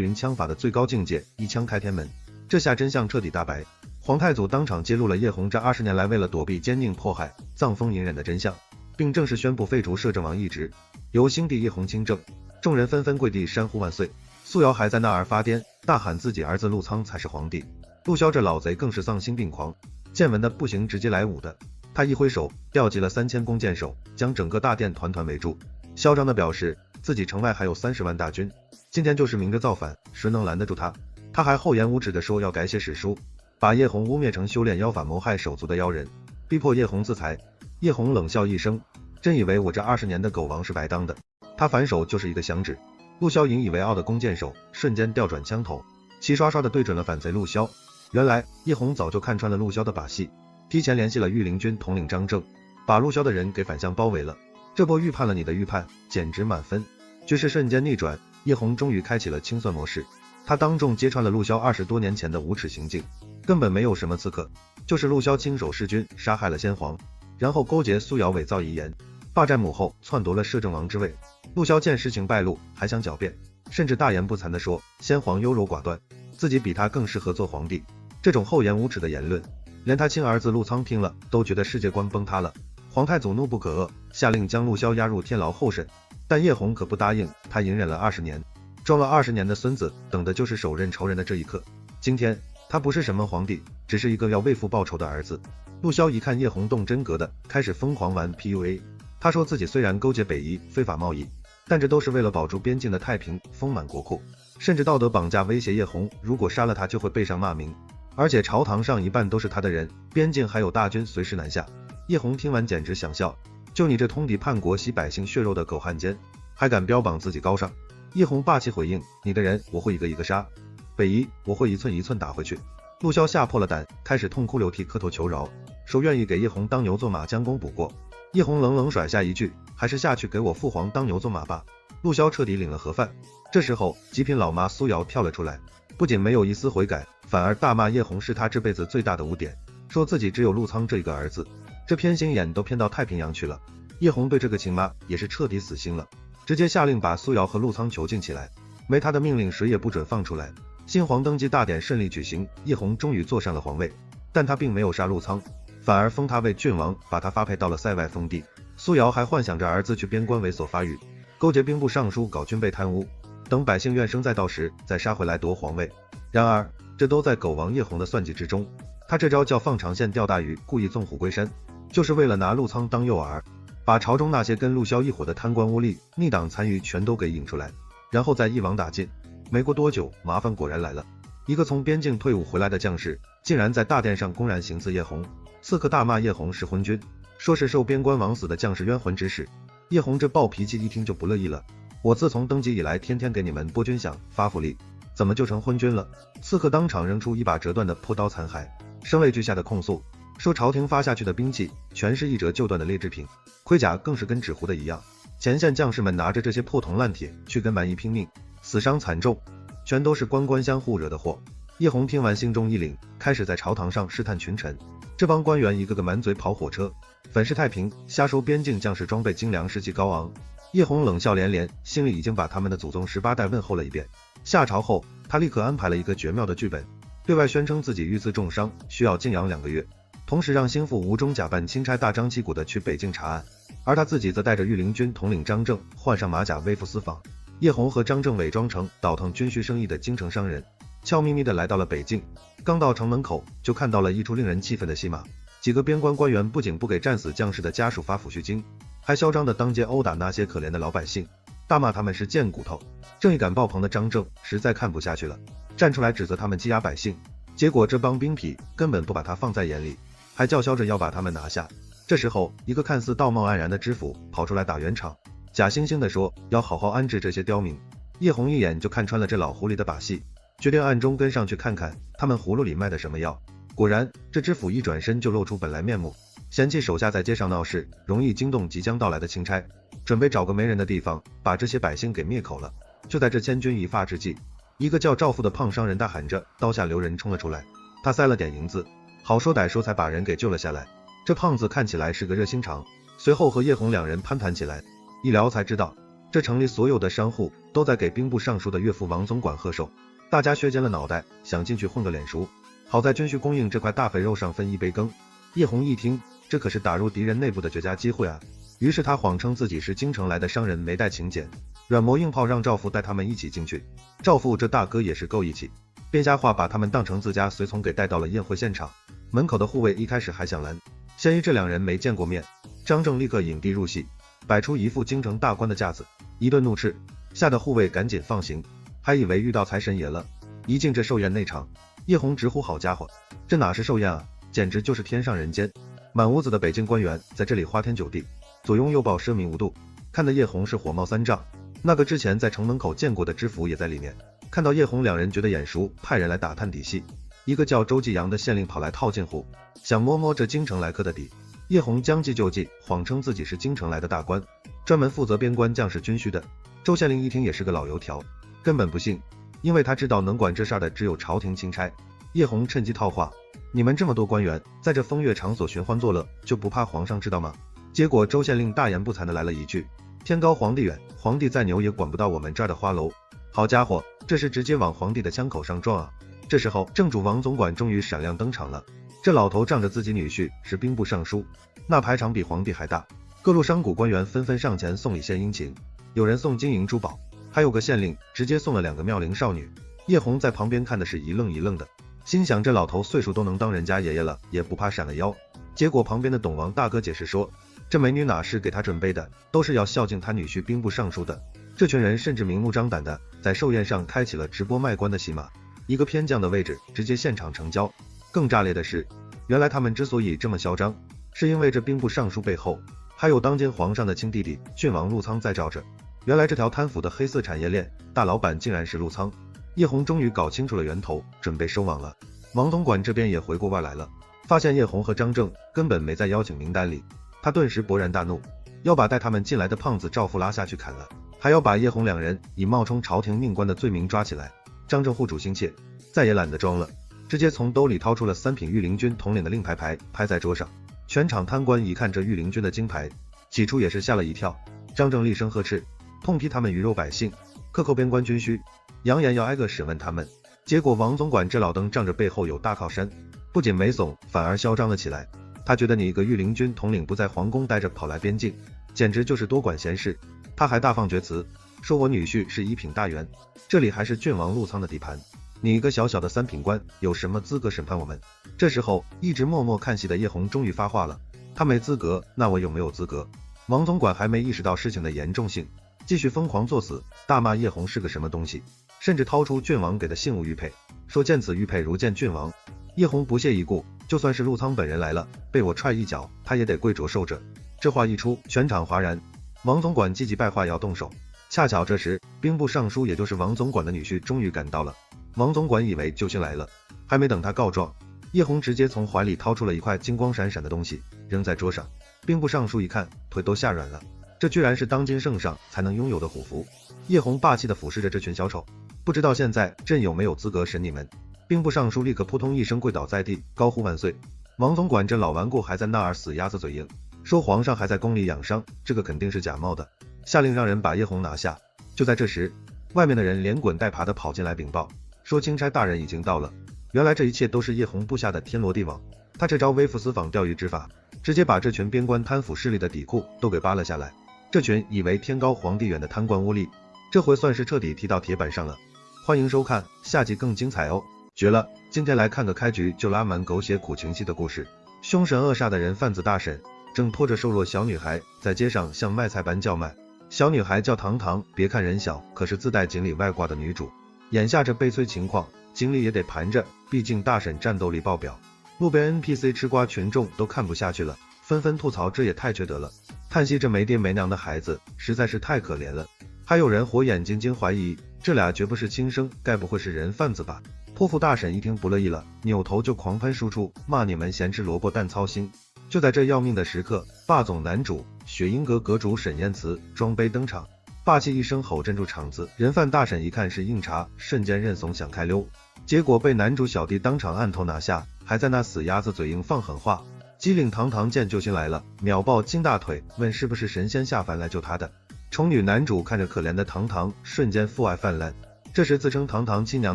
云枪法的最高境界，一枪开天门。这下真相彻底大白，皇太祖当场揭露了叶红这20年来为了躲避奸佞迫害、藏风隐忍的真相，并正式宣布废除摄政王一职，由新帝叶红亲政。众人纷纷跪地山呼万岁。苏瑶还在那儿发癫，大喊自己儿子陆苍才是皇帝。陆骁这老贼更是丧心病狂，见闻的不行直接来武的。他一挥手，调集了3000弓箭手，将整个大殿团团围住，嚣张地表示自己城外还有30万大军，今天就是明着造反，谁能拦得住他？他还厚颜无耻地说要改写史书，把叶红污蔑成修炼妖法谋害手足的妖人，逼迫叶红自裁。叶红冷笑一声，真以为我这20年的狗王是白当的？他反手就是一个响指，陆骁引以为傲的弓箭手瞬间调转枪头，齐刷刷地对准了反贼陆骁。原来叶红早就看穿了陆骁的把戏，提前联系了御林军统领张正，把陆骁的人给反向包围了。这波预判了你的预判，简直满分。局势瞬间逆转，叶红终于开启了清算模式。他当众揭穿了陆骁20多年前的无耻行径，根本没有什么刺客，就是陆骁亲手弑君，杀害了先皇，然后勾结苏瑶伪造遗言，霸占母后，篡夺了摄政王之位。陆骁见事情败露，还想狡辩，甚至大言不惭地说先皇优柔寡断，自己比他更适合做皇帝。这种厚颜无耻的言论，连他亲儿子陆苍听了都觉得世界观崩塌了。皇太祖怒不可遏，下令将陆骁押入天牢候审，但叶红可不答应，他隐忍了20年，装了20年的孙子，等的就是手刃仇人的这一刻。今天他不是什么皇帝，只是一个要为父报仇的儿子。陆骁一看叶红动真格的，开始疯狂玩 PUA。他说自己虽然勾结北夷非法贸易，但这都是为了保住边境的太平，丰满国库，甚至道德绑架威胁叶红，如果杀了他就会背上骂名，而且朝堂上一半都是他的人，边境还有大军随时南下。叶红听完简直想笑，就你这通敌叛国洗百姓血肉的狗汉奸，还敢标榜自己高尚？叶红霸气回应，你的人我会一个一个杀，北夷我会一寸一寸打回去。陆骁吓破了胆，开始痛哭流涕，磕头求饶，说愿意给叶红当牛做马，将功补过。叶红冷冷甩下一句，还是下去给我父皇当牛做马吧。陆骁彻底领了盒饭。这时候极品老妈苏瑶跳了出来，不仅没有一丝悔改，反而大骂叶红是他这辈子最大的污点，说自己只有陆苍这一个儿子，这偏心眼都偏到太平洋去了。叶红对这个亲妈也是彻底死心了，直接下令把苏瑶和陆苍囚禁起来，没他的命令谁也不准放出来。新皇登基大典顺利举行，叶红终于坐上了皇位，但他并没有杀陆苍，反而封他为郡王，把他发配到了塞外封地。苏瑶还幻想着儿子去边关为所发育，勾结兵部尚书搞军备贪污，等百姓怨声载道时再杀回来夺皇位。然而这都在狗王叶红的算计之中，他这招叫放长线钓大鱼，故意纵虎归山，就是为了拿陆苍当诱饵，把朝中那些跟陆骁一伙的贪官污吏、逆党残余全都给引出来，然后再一网打尽。没过多久，麻烦果然来了。一个从边境退伍回来的将士，竟然在大殿上公然行刺叶红，刺客大骂叶红是昏君，说是受边关枉死的将士冤魂指使。叶红这暴脾气一听就不乐意了，我自从登基以来，天天给你们拨军饷发福利，怎么就成昏君了？刺客当场扔出一把折断的破刀残骸，声泪俱下的控诉，说朝廷发下去的兵器全是一折就断的劣质品，盔甲更是跟纸糊的一样，前线将士们拿着这些破铜烂铁去跟蛮夷拼命，死伤惨重，全都是官官相护惹的祸。叶红听完心中一凛，开始在朝堂上试探群臣，这帮官员一个个满嘴跑火车，粉饰太平，瞎说边境将士装备精良，士气高昂。叶红冷笑连连，心里已经把他们的祖宗18代问候了一遍。下朝后，他立刻安排了一个绝妙的剧本，对外宣称自己遇刺重伤，需要静养2个月，同时让心腹吴忠假扮钦差大张旗鼓的去北境查案，而他自己则带着御林军统领张正换上马甲微服私访。叶红和张正伪装成倒腾军需生意的京城商人，悄咪咪的来到了北境。刚到城门口，就看到了一出令人气愤的戏码。几个边关官员不仅不给战死将士的家属发抚恤金，还嚣张的当街殴打那些可怜的老百姓，大骂他们是贱骨头。正义感爆棚的张正实在看不下去了，站出来指责他们欺压百姓，结果这帮兵痞根本不把他放在眼里，还叫嚣着要把他们拿下。这时候，一个看似道貌岸然的知府跑出来打圆场，假惺惺地说要好好安置这些刁民。叶红一眼就看穿了这老狐狸的把戏，决定暗中跟上去看看他们葫芦里卖的什么药。果然，这知府一转身就露出本来面目，嫌弃手下在街上闹事，容易惊动即将到来的钦差，准备找个没人的地方，把这些百姓给灭口了。就在这千钧一发之际，一个叫赵富的胖商人大喊着刀下留人冲了出来，他塞了点银子，好说歹说才把人给救了下来。这胖子看起来是个热心肠，随后和叶红两人攀谈起来，一聊才知道，这城里所有的商户都在给兵部尚书的岳父王总管贺寿，大家削尖了脑袋想进去混个脸熟，好在军需供应这块大肥肉上分一杯羹。叶红一听，这可是打入敌人内部的绝佳机会啊！于是他谎称自己是京城来的商人，没带请柬，软磨硬泡让赵富带他们一起进去。赵富这大哥也是够义气，便瞎话把他们当成自家随从给带到了宴会现场。门口的护卫一开始还想拦，嫌疑这两人没见过面，张正立刻引帝入戏，摆出一副京城大官的架子，一顿怒斥，吓得护卫赶紧放行，还以为遇到财神爷了。一进这寿宴内场，叶红直呼好家伙，这哪是寿宴啊，简直就是天上人间！满屋子的北京官员在这里花天酒地，左拥右抱，奢靡无度，看得叶红是火冒三丈。那个之前在城门口见过的知府也在里面，看到叶红两人觉得眼熟，派人来打探底细。一个叫周继阳的县令跑来套近乎，想摸摸这京城来客的底。叶红将计就计，谎称自己是京城来的大官，专门负责边关将士军需的。周县令一听也是个老油条，根本不信，因为他知道能管这事儿的只有朝廷钦差。叶红趁机套话，你们这么多官员在这风月场所寻欢作乐，就不怕皇上知道吗？结果周县令大言不惭的来了一句，天高皇帝远，皇帝再牛也管不到我们这儿的花楼。好家伙，这是直接往皇帝的枪口上撞啊！这时候正主王总管终于闪亮登场了，这老头仗着自己女婿是兵部尚书，那排场比皇帝还大，各路商贾官员纷纷上前送礼献殷勤，有人送金银珠宝，还有个县令直接送了2个妙龄少女。叶红在旁边看的是一愣一愣的，心想这老头岁数都能当人家爷爷了，也不怕闪了腰。结果旁边的董王大哥解释说，这美女哪是给他准备的，都是要孝敬他女婿兵部尚书的。这群人甚至明目张胆的在寿宴上开启了直播卖官的戏码，一个偏将的位置直接现场成交。更炸裂的是，原来他们之所以这么嚣张，是因为这兵部尚书背后还有当今皇上的亲弟弟郡王陆仓在罩着。原来这条贪腐的黑色产业链大老板竟然是陆仓。叶红终于搞清楚了源头，准备收网了。王总管这边也回过味来了，发现叶红和张正根本没在邀请名单里，他顿时勃然大怒，要把带他们进来的胖子赵富拉下去砍了，还要把叶红两人以冒充朝廷命官的罪名抓起来。张正护主心切，再也懒得装了，直接从兜里掏出了3品御林军统领的令牌拍在桌上。全场贪官一看这御林军的金牌，起初也是吓了一跳。张正厉声呵斥，痛批他们鱼肉百姓，克扣边关军需，扬言要挨个审问他们。结果王总管这老登仗着背后有大靠山，不仅没怂，反而嚣张了起来。他觉得你一个御林军统领不在皇宫待着，跑来边境，简直就是多管闲事。他还大放厥词，说我女婿是1品大员，这里还是郡王陆仓的地盘，你一个小小的3品官有什么资格审判我们？这时候一直默默看戏的叶红终于发话了，他没资格，那我有没有资格？王总管还没意识到事情的严重性，继续疯狂作死，大骂叶红是个什么东西，甚至掏出郡王给的信物玉佩，说见此玉佩如见郡王。叶红不屑一顾，就算是陆仓本人来了，被我踹一脚，他也得跪着受着。这话一出，全场哗然。王总管积极败坏要动手，恰巧这时兵部尚书也就是王总管的女婿终于赶到了。王总管以为救星来了，还没等他告状，叶红直接从怀里掏出了一块金光闪闪的东西扔在桌上。兵部尚书一看，腿都吓软了，这居然是当今圣上才能拥有的虎符。叶红霸气地俯视着这群小丑，不知道现在朕有没有资格审你们。兵部尚书立刻扑通一声跪倒在地，高呼万岁。王总管这老顽固还在那儿死鸭子嘴硬，说皇上还在宫里养伤，这个肯定是假冒的，下令让人把叶红拿下。就在这时，外面的人连滚带爬的跑进来禀报，说钦差大人已经到了。原来这一切都是叶红布下的天罗地网，他这招微服私访钓鱼执法，直接把这群边关贪腐势力的底裤都给扒了下来。这群以为天高皇帝远的贪官污吏，这回算是彻底踢到铁板上了。欢迎收看下集更精彩哦，绝了！今天来看个开局就拉满狗血苦情戏的故事。凶神恶煞的人贩子大婶正拖着瘦弱小女孩在街上像卖菜般叫卖，小女孩叫糖糖，别看人小，可是自带锦鲤外挂的女主。眼下这悲催情况，锦鲤也得盘着，毕竟大婶战斗力爆表。路边 NPC 吃瓜群众都看不下去了，纷纷吐槽这也太缺德了，叹息这没爹没娘的孩子实在是太可怜了。还有人火眼金睛怀疑这俩绝不是亲生，该不会是人贩子吧？泼妇大婶一听不乐意了，扭头就狂喷输出，骂你们咸吃萝卜淡操心。就在这要命的时刻，霸总男主雪鹰阁阁主沈燕慈装杯登场，霸气一声吼镇住场子。人贩大婶一看是硬茬，瞬间认怂想开溜，结果被男主小弟当场按头拿下，还在那死鸭子嘴硬放狠话。机灵堂堂见救星来了，秒抱金大腿，问是不是神仙下凡来救他的。宠女男主看着可怜的堂堂，瞬间父爱泛滥。这时自称堂堂亲娘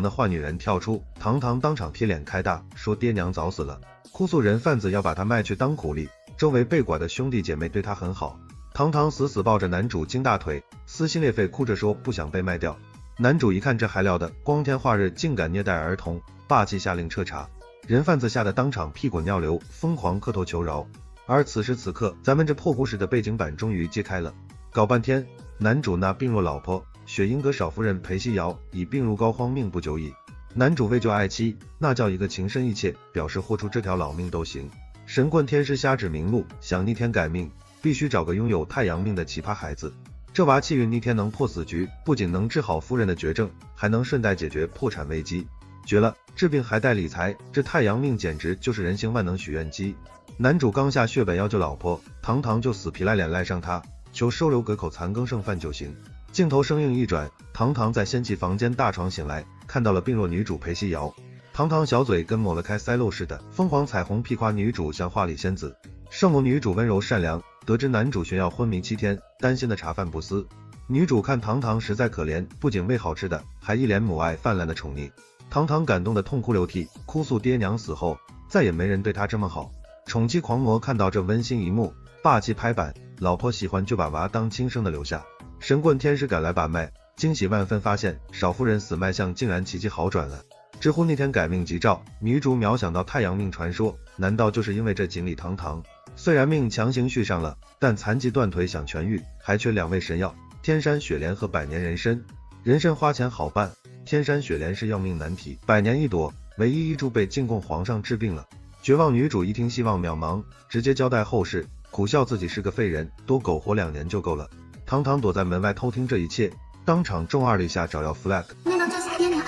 的坏女人跳出，堂堂当场贴脸开大，说爹娘早死了，哭诉人贩子要把他卖去当苦力，周围被拐的兄弟姐妹对他很好。堂堂死死抱着男主金大腿，撕心裂肺哭着说不想被卖掉。男主一看这还了得，光天化日竟敢虐待儿童，霸气下令彻查。人贩子吓得当场屁滚尿流，疯狂磕头求饶。而此时此刻，咱们这破故事的背景板终于揭开了。搞半天，男主那病弱老婆雪鹰阁少夫人裴西瑶已病入膏肓，命不久矣。男主为救爱妻，那叫一个情深意切，表示豁出这条老命都行。神棍天师瞎指明路，想逆天改命，必须找个拥有太阳命的奇葩孩子。这娃气运逆天能破死局，不仅能治好夫人的绝症，还能顺带解决破产危机，绝了！治病还带理财，这太阳命简直就是人形万能许愿机。男主刚下血本要救老婆，堂堂就死皮赖脸赖上他，求收留隔口残羹剩饭就行。镜头生硬一转，堂堂在仙气房间大床醒来，看到了病弱女主裴西瑶。堂堂小嘴跟抹了开塞漏似的，疯狂彩虹屁夸女主像画里仙子。圣母女主温柔善良，得知男主寻药昏迷7天，担心的茶饭不思。女主看堂堂实在可怜，不仅喂好吃的，还一脸母爱泛滥的宠溺。堂堂感动的痛哭流涕，哭诉爹娘死后再也没人对他这么好。宠妻狂魔看到这温馨一幕，霸气拍板，老婆喜欢就把娃当亲生的留下。神棍天师赶来把脉，惊喜万分，发现少夫人死脉象竟然奇迹好转了。知乎逆天改命吉兆，女主秒想到太阳命传说，难道就是因为这锦鲤堂堂？虽然命强行续上了，但残疾断腿想痊愈，还缺2味神药：天山雪莲和百年人参。人参花钱好办，天山雪莲是要命难题，百年一朵，唯一一株被进贡皇上治病了。绝望女主一听希望渺茫，直接交代后事，苦笑自己是个废人，多苟活2年就够了。堂堂躲在门外偷听这一切，当场中2立下找要 flag。
难道就是爹娘？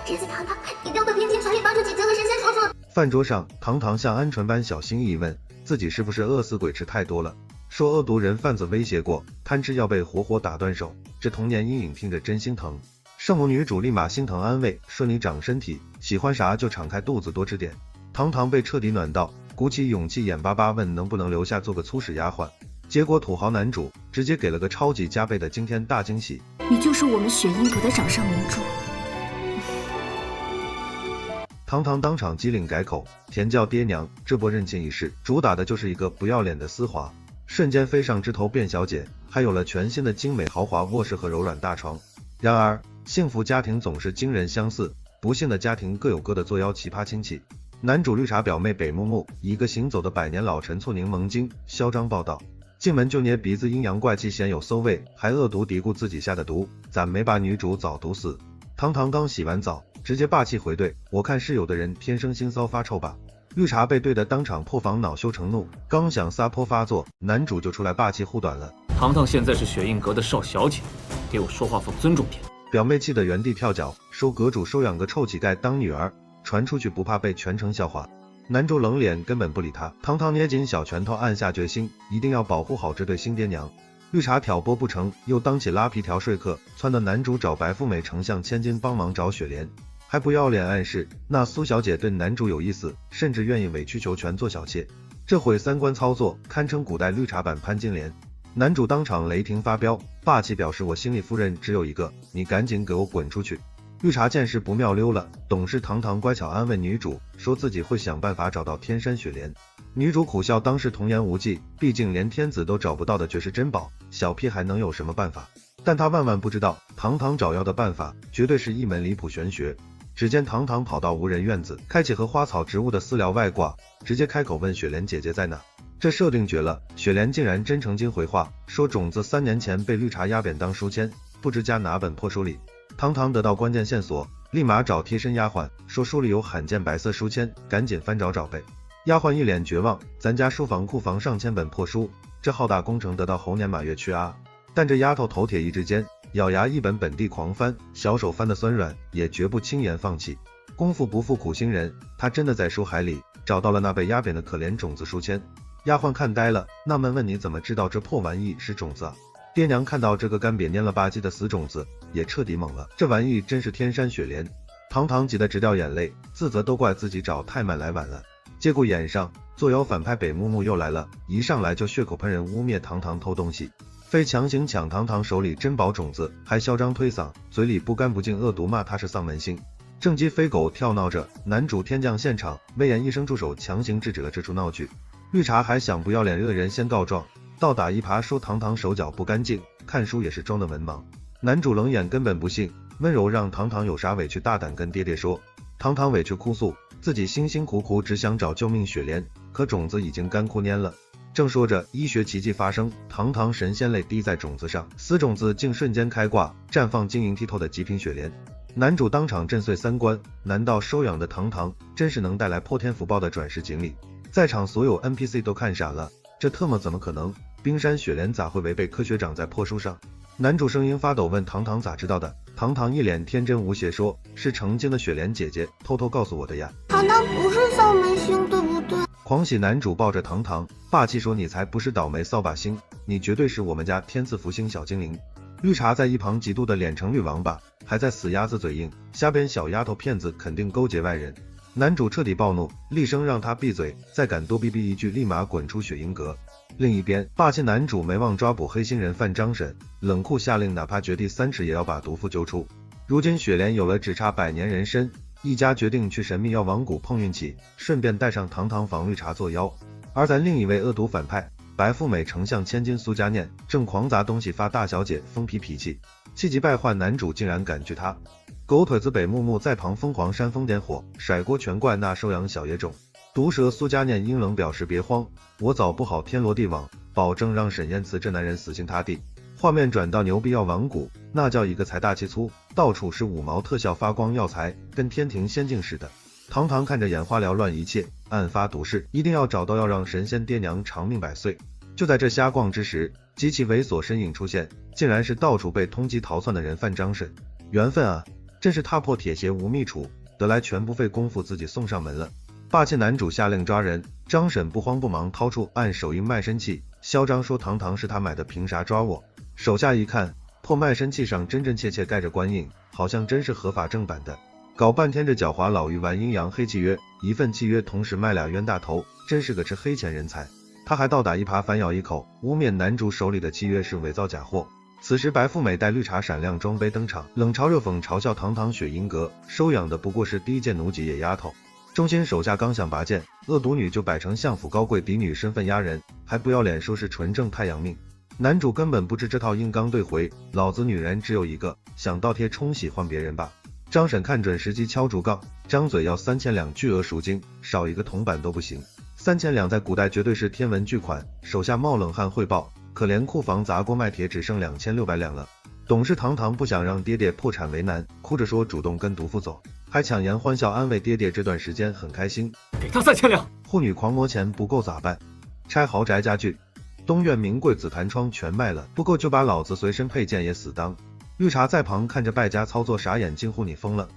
这次堂堂一定要拼尽全力帮助姐姐和神仙说说。
饭桌上，堂堂像鹌鹑般小心翼翼问自己是不是饿死鬼吃太多了，说恶毒人贩子威胁过，贪吃要被活活打断手，这童年阴影听着真心疼。圣母女主立马心疼安慰，说你长身体，喜欢啥就敞开肚子多吃点。堂堂被彻底暖到，鼓起勇气眼巴巴问能不能留下做个粗使丫鬟。结果土豪男主直接给了个超级加倍的惊天大惊喜，
你就是我们雪鹰阁的掌上明珠。
堂堂当场机灵改口，甜叫爹娘。这波认亲仪式主打的就是一个不要脸的丝滑，瞬间飞上枝头变小姐，还有了全新的精美豪华卧室和柔软大床。然而幸福家庭总是惊人相似，不幸的家庭各有各的作妖奇葩亲戚。男主绿茶表妹北木木，一个行走的百年老陈醋柠檬精，嚣张报道，进门就捏鼻子，阴阳怪气，鲜有馊味，还恶毒嘀咕自己下的毒，咋没把女主早毒死？堂堂刚洗完澡，直接霸气回怼，我看是有的人天生性骚发臭吧。绿茶被怼得当场破防，恼羞成怒，刚想撒泼发作，男主就出来霸气护短了。
堂堂现在是雪映阁的少小姐，给我说话放尊重点。
表妹气得原地跳脚，说阁主收养个臭乞丐当女儿，传出去不怕被全城笑话。男主冷脸根本不理他，堂堂捏紧小拳头，暗下决心，一定要保护好这对新爹娘。绿茶挑拨不成，又当起拉皮条说客，撺掇男主找白富美丞相千金帮忙找雪莲，还不要脸暗示那苏小姐对男主有意思，甚至愿意委曲求全做小妾。这毁三观操作堪称古代绿茶版潘金莲。男主当场雷霆发飙，霸气表示我心里夫人只有一个，你赶紧给我滚出去。绿茶见势不妙溜了，懂事堂堂乖巧安慰女主，说自己会想办法找到天山雪莲。女主苦笑当时童言无忌，毕竟连天子都找不到的绝世珍宝，小屁孩能有什么办法？但她万万不知道，堂堂找药的办法绝对是一门离谱玄学。只见堂堂跑到无人院子，开启和花草植物的私聊外挂，直接开口问雪莲姐姐在哪。这设定绝了，雪莲竟然真诚经回话，说种子3年前被绿茶压扁当书签，不知加哪本破书里。堂堂得到关键线索，立马找贴身丫鬟，说书里有罕见白色书签，赶紧翻找呗。丫鬟一脸绝望，咱家书房库房上千本破书，这浩大工程得到猴年马月去啊！但这丫头头铁意志坚，咬牙一本本地狂翻，小手翻得酸软，也绝不轻言放弃。功夫不负苦心人，他真的在书海里找到了那被压扁的可怜种子书签。丫鬟看呆了，纳闷问你怎么知道这破玩意是种子啊？爹娘看到这个干瘪蔫了吧唧的死种子，也彻底懵了，这玩意真是天山雪莲。堂堂急得直掉眼泪，自责都怪自己找太慢来晚了。节骨眼上，作妖反派北木木又来了，一上来就血口喷人，污蔑堂堂偷东西，非强行抢堂堂手里珍宝种子，还嚣张推搡，嘴里不干不净恶毒骂他是丧门星。正鸡飞狗跳闹着，男主天降现场，威严一声住手，强行制止了这出闹剧。绿茶还想不要脸恶人先告状，倒打一耙说堂堂手脚不干净，看书也是装的文盲。男主冷眼根本不信，温柔让堂堂有啥委屈大胆跟爹爹说。堂堂委屈哭诉，自己辛辛苦苦只想找救命雪莲，可种子已经干枯蔫了。正说着，医学奇迹发生，堂堂神仙泪滴在种子上，死种子竟瞬间开挂，绽放晶莹剔透的极品雪莲。男主当场震碎三观，难道收养的堂堂真是能带来破天福报的转世锦鲤？在场所有 NPC 都看傻了，这特么怎么可能？冰山雪莲咋会违背科学长在破书上？男主声音发抖问堂堂咋知道的？堂堂一脸天真无邪说，是成精的雪莲姐姐偷偷告诉我的呀。
堂堂不是丧门星对不对？
狂喜男主抱着堂堂，霸气说你才不是倒霉扫把星，你绝对是我们家天赐福星小精灵。绿茶在一旁嫉妒的脸成绿王八，还在死鸭子嘴硬，瞎编小丫头骗子肯定勾结外人。男主彻底暴怒，厉声让他闭嘴，再敢多逼逼一句立马滚出雪鹰阁。另一边，霸气男主没忘抓捕黑心人犯张婶，冷酷下令哪怕掘地3尺也要把毒妇揪出。如今雪莲有了只差100年人参，一家决定去神秘药王谷碰运气，顺便带上堂堂防绿茶做妖。而咱另一位恶毒反派白富美丞相千金苏佳念正狂砸东西发大小姐疯脾气，气急败坏男主竟然敢拒他。狗腿子北木木在旁疯狂煽风点火，甩锅全怪那收养小野种。毒舌苏佳念阴冷表示别慌，我早布好天罗地网，保证让沈燕慈这男人死心塌地。画面转到牛逼药王谷，那叫一个财大气粗，到处是5毛特效发光药材，跟天庭仙境似的。堂堂看着眼花缭乱一切，暗发毒誓，一定要找到要让神仙爹娘长命百岁。就在这瞎逛之时，极其猥琐身影出现，竟然是到处被通缉逃窜的人犯张婶。缘分啊，真是踏破铁鞋无觅处，得来全不费功夫自己送上门了。霸气男主下令抓人，张婶不慌不忙掏出按手印卖身契，嚣张说堂堂是他买的，凭啥抓我？手下一看，破卖身契上真真切切盖着官印，好像真是合法正版的。搞半天这狡猾老妪玩阴阳黑契约，一份契约同时卖俩冤大头，真是个吃黑钱人才。他还倒打一耙反咬一口，污蔑男主手里的契约是伪造假货。此时白富美带绿茶闪亮装杯登场，冷嘲热讽嘲笑堂堂雪银阁收养的不过是低贱奴籍野丫头。忠心手下刚想拔剑，恶毒女就摆成相府高贵嫡女身份压人，还不要脸说是纯正太阳命。男主根本不知这套硬刚对回，老子女人只有一个，想倒贴冲喜换别人吧。张婶看准时机敲竹杠，张嘴要3000两巨额赎金，少一个铜板都不行。3000两在古代绝对是天文巨款，手下冒冷汗汇报，可怜库房砸锅卖铁只剩2600两了。董事堂堂不想让爹爹破产为难，哭着说主动跟毒妇走，还强颜欢笑安慰爹爹这段时间很开心。
给他3000两。
护女狂魔钱不够咋办？拆豪宅家具，东院名贵紫檀窗全卖了，不够就把老子随身配件也死当。绿茶在旁看着败家操作傻眼，惊呼你疯了，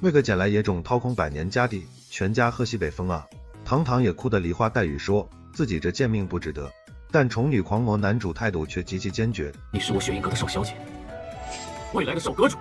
为个捡来野种掏空100年家底，全家喝西北风啊。堂堂也哭得梨花带雨，说自己这贱命不值得，但宠女狂魔男主态度却极其坚决，
你是我雪银阁的少小姐，未来的少阁主。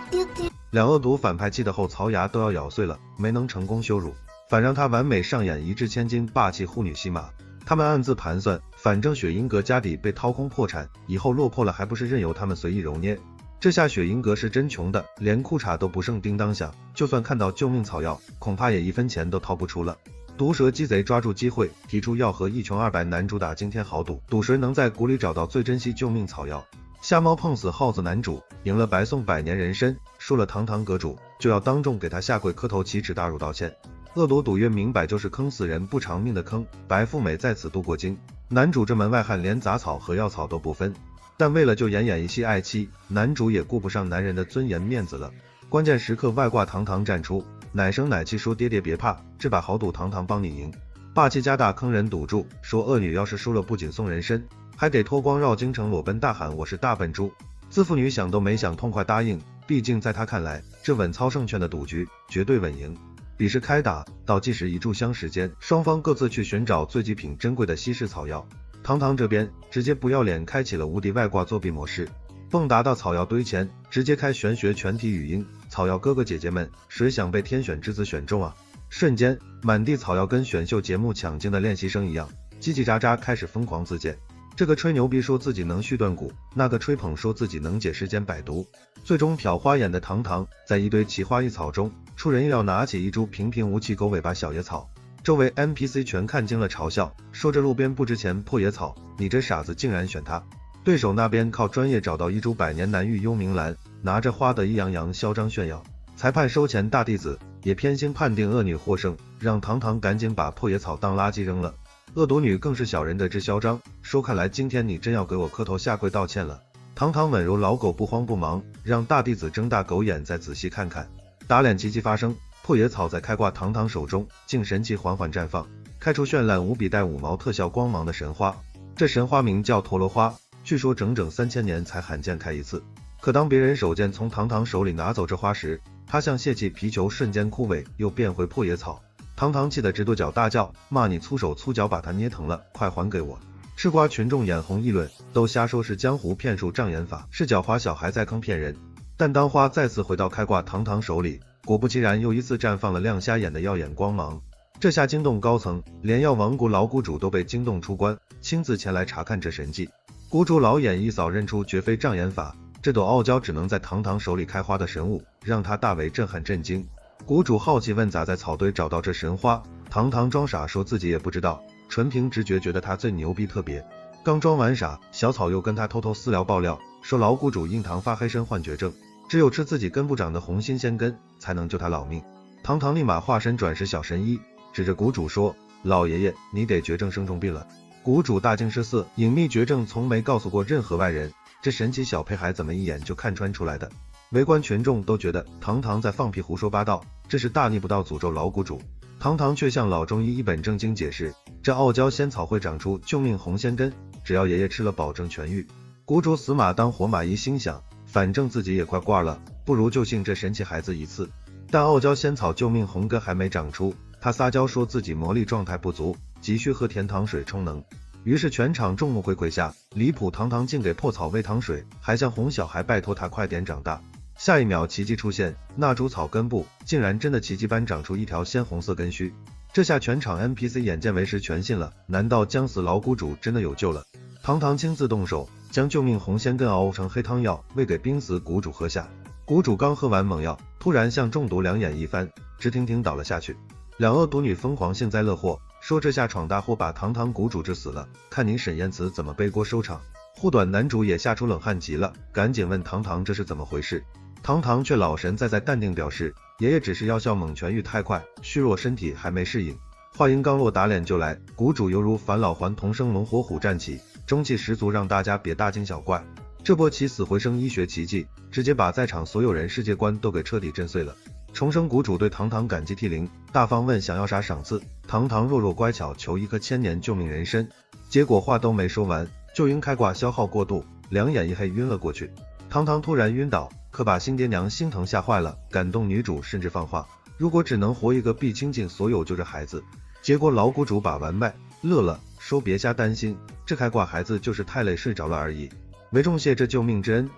爹爹，
两恶毒反派气得后槽牙都要咬碎了，没能成功羞辱，反让他完美上演一掷千金霸气护女戏码。他们暗自盘算，反正雪银阁家底被掏空破产，以后落魄了还不是任由他们随意揉捏。这下雪银阁是真穷的，连裤衩都不剩叮当响，就算看到救命草药，恐怕也1分钱都掏不出了。毒蛇鸡贼抓住机会，提出要和一穷2白男主打惊天豪赌，赌谁能在谷里找到最珍惜救命草药。瞎猫碰死耗子男主，赢了白送100年人参，输了堂堂阁主就要当众给他下跪磕头启齿大辱道歉。恶毒赌约明摆就是坑死人不偿命的坑，白富美在此镀过金。男主这门外汉连杂草和药草都不分，但为了就演一戏爱妻，男主也顾不上男人的尊严面子了。关键时刻外挂堂堂站出，奶声奶气说爹爹别怕，这把豪赌堂堂帮你赢。霸气加大坑人赌注，说恶女要是输了不仅送人参，还给脱光绕京城裸奔大喊我是大笨猪。自妇女想都没想痛快答应，毕竟在他看来，这稳操胜券的赌局绝对稳赢。比试开打，倒计时一炷香时间，双方各自去寻找最极品珍贵的稀世草药。堂堂这边直接不要脸开启了无敌外挂作弊模式，蹦达到草药堆前，直接开玄学全体语音。草药哥哥姐姐们，谁想被天选之子选中啊？瞬间，满地草药跟选秀节目抢镜的练习生一样，叽叽喳喳开始疯狂自荐。这个吹牛逼说自己能续断骨，那个吹捧说自己能解世间百毒。最终瞟花眼的堂堂，在一堆奇花异草中，出人意料拿起一株平平无奇狗尾巴小野草。周围 NPC 全看惊了，嘲笑说这路边不值钱破野草，你这傻子竟然选它。对手那边靠专业找到一株百年难遇幽冥兰，拿着花得意洋洋嚣张炫耀。裁判收钱，大弟子也偏心判定恶女获胜，让堂堂赶紧把破野草当垃圾扔了。恶毒女更是小人得志嚣张，说看来今天你真要给我磕头下跪道歉了。堂堂稳如老狗，不慌不忙，让大弟子睁大狗眼再仔细看看。打脸奇迹发生，破野草在开挂堂堂手中竟神奇缓缓绽放，开出绚烂无比带5毛特效光芒的神花。这神花名叫陀螺花，据说整整3000年才罕见开一次。可当别人手贱从堂堂手里拿走这花时，它像泄气皮球，瞬间枯萎，又变回破野草。堂堂气得直跺脚大叫，骂你粗手粗脚把它捏疼了，快还给我！吃瓜群众眼红议论，都瞎说是江湖骗术障眼法，是狡猾小孩在坑骗人。但当花再次回到开挂堂堂手里，果不其然又一次绽放了亮瞎眼的耀眼光芒。这下惊动高层，连药王谷老谷主都被惊动出关，亲自前来查看这神迹。谷主老眼一扫认出绝非障眼法，这朵傲娇只能在堂堂手里开花的神物，让他大为震撼震惊。谷主好奇问咋在草堆找到这神花，堂堂装傻说自己也不知道，纯凭直觉觉得他最牛逼特别。刚装完傻，小草又跟他偷偷私聊爆料，说老谷主因糖发黑身患绝症，只有吃自己根部长的红心仙根才能救他老命。堂堂立马化身转世小神医，指着谷主说，老爷爷你得绝症生重病了。谷主大惊失色，隐秘绝症从没告诉过任何外人，这神奇小屁孩怎么一眼就看穿出来的？围观群众都觉得堂堂在放屁胡说八道，这是大逆不道诅咒老谷主。堂堂却向老中医一本正经解释，这傲娇仙草会长出救命红仙根，只要爷爷吃了保证痊愈。谷主死马当活马医，心想反正自己也快挂了，不如就信这神奇孩子一次。但傲娇仙草救命红根还没长出，他撒娇说自己魔力状态不足，急需喝甜糖水充能。于是全场众目睽睽下，离谱堂堂竟给破草喂糖水，还像哄小孩拜托他快点长大。下一秒奇迹出现，那株草根部竟然真的奇迹般长出一条鲜红色根须。这下全场 NPC 眼见为实，全信了，难道将死老谷主真的有救了？堂堂亲自动手，将救命红仙根熬成黑汤药，喂给濒死谷主喝下。谷主刚喝完猛药，突然像中毒，两眼一翻，直挺挺倒了下去。两恶毒女疯狂幸灾乐祸，说这下闯大祸，把堂堂谷主治死了，看你沈燕慈怎么背锅收场。护短男主也吓出冷汗极了，赶紧问堂堂这是怎么回事。堂堂却老神在在淡定表示，爷爷只是药效猛痊愈太快，虚弱身体还没适应。话音刚落，打脸就来，谷主犹如返老还童，生龙活虎站起，中气十足，让大家别大惊小怪。这波起死回生医学奇迹，直接把在场所有人世界观都给彻底震碎了。重生谷主对堂堂感激涕零，大方问想要啥赏赐，堂堂弱弱乖巧求一颗1000年救命人参。结果话都没说完，就因开挂消耗过度，两眼一黑晕了过去。堂堂突然晕倒，可把新爹娘心疼吓坏了，感动女主甚至放话，如果只能活一个必倾尽所有救这孩子。结果老谷主把完卖，乐了，说别瞎担心，这开挂孩子就是太累睡着了而已，没重谢这救命之恩。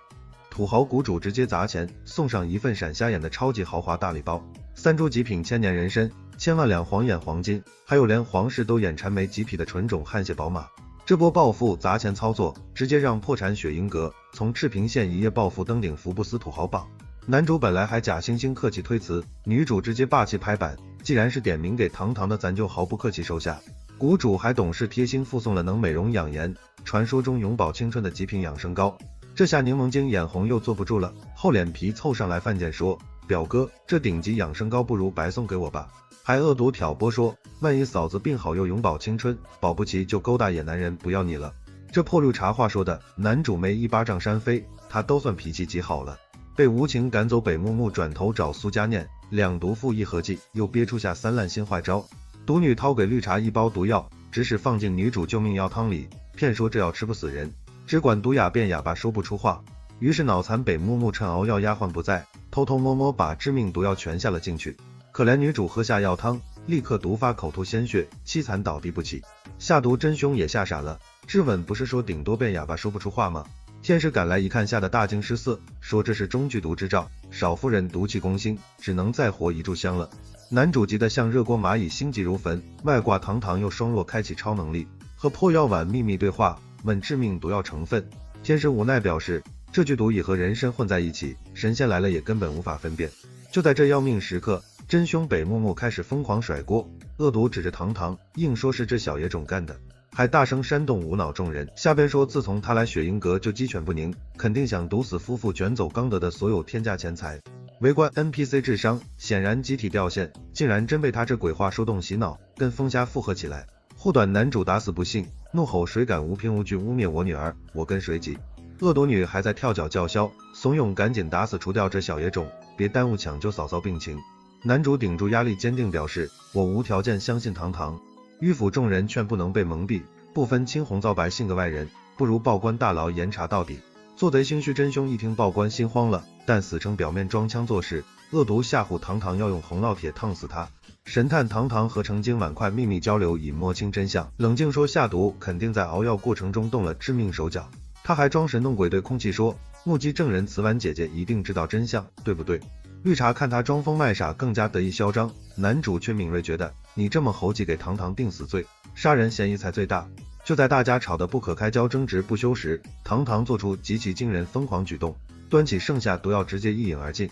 土豪谷主直接砸钱，送上一份闪瞎眼的超级豪华大礼包，3株极品1000年人参，1000万两黄眼黄金，还有连皇室都眼馋没极品的纯种汗血宝马。这波暴富砸钱操作，直接让破产雪银阁从赤平县一夜暴富登顶福布斯土豪榜。男主本来还假惺惺客气推辞，女主直接霸气拍板，既然是点名给堂堂的，咱就毫不客气收下。谷主还懂事贴心附送了能美容养颜，传说中永葆青春的极品养生膏。这下柠檬精眼红又坐不住了，厚脸皮凑上来犯贱说，表哥，这顶级养生膏不如白送给我吧。还恶毒挑拨说，万一嫂子病好又永葆青春，保不齐就勾搭野男人不要你了。这破绿茶话说的，男主没一巴掌扇飞，他都算脾气极好了。被无情赶走北木木，转头找苏家念，两毒妇一合计，又憋出下3烂新坏招。毒女掏给绿茶一包毒药，指使放进女主救命药汤里，骗说这药吃不死人，只管毒哑变哑巴，说不出话。于是脑残北木木趁熬药丫鬟不在，偷偷摸摸把致命毒药全下了进去。可怜女主喝下药汤，立刻毒发口吐鲜血，凄惨倒地不起。下毒真凶也吓傻了，质问不是说顶多变哑巴说不出话吗？天师赶来一看，吓得大惊失色，说这是中剧毒之兆，少夫人毒气攻心，只能再活一炷香了。男主急得像热锅蚂蚁，心急如焚，外挂堂堂又双弱开启超能力，和破药丸秘密对话，问致命毒药成分。天师无奈表示，这剧毒已和人参混在一起，神仙来了也根本无法分辨。就在这要命时刻，真凶北木木开始疯狂甩锅，恶毒指着堂堂，硬说是这小野种干的，还大声煽动无脑众人。下边说自从他来雪鹰阁就鸡犬不宁，肯定想毒死夫妇，卷走刚得的所有天价钱财。围观 NPC 智商显然集体掉线，竟然真被他这鬼话说动洗脑，跟风虾附和起来。护短男主打死不信，怒吼谁敢无凭无据污蔑我女儿，我跟谁急。恶毒女还在跳脚叫嚣，怂恿赶紧打死除掉这小野种，别耽误抢救嫂嫂病情。男主顶住压力坚定表示，我无条件相信堂堂。迂腐众人劝不能被蒙蔽，不分青红皂白信个外人，不如报关大牢严查到底。做贼心虚真凶一听报关心慌了，但死撑表面装腔作势，恶毒吓唬堂堂要用红烙铁烫死他。神探堂堂和程京碗筷秘密交流以摸清真相，冷静说下毒肯定在熬药过程中动了致命手脚。他还装神弄鬼对空气说，目击证人瓷婉姐姐一定知道真相，对不对？绿茶看他装疯卖傻更加得意嚣张，男主却敏锐觉得，你这么猴急给堂堂定死罪，杀人嫌疑才最大。就在大家吵得不可开交争执不休时，堂堂做出极其惊人疯狂举动，端起剩下毒药直接一饮而尽。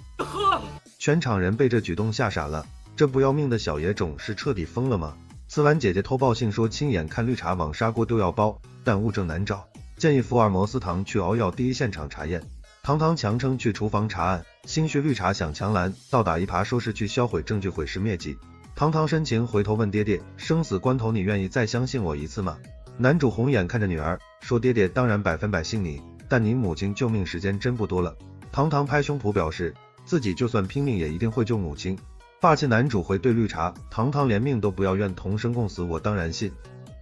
全场人被这举动吓傻了，这不要命的小野种是彻底疯了吗？瓷婉姐姐偷报信说亲眼看绿茶往砂锅丢药包，但物证难找，建议福尔摩斯堂去熬药第一现场查验。堂堂强称去厨房查案，心虚绿茶想强拦，倒打一耙说是去销毁证据毁尸灭迹。堂堂深情回头问爹爹，生死关头你愿意再相信我一次吗？男主红眼看着女儿说，爹爹当然100%信你，但你母亲救命时间真不多了。堂堂拍胸脯表示，自己就算拼命也一定会救母亲。霸气男主回对绿茶，堂堂连命都不要，愿同生共死，我当然信。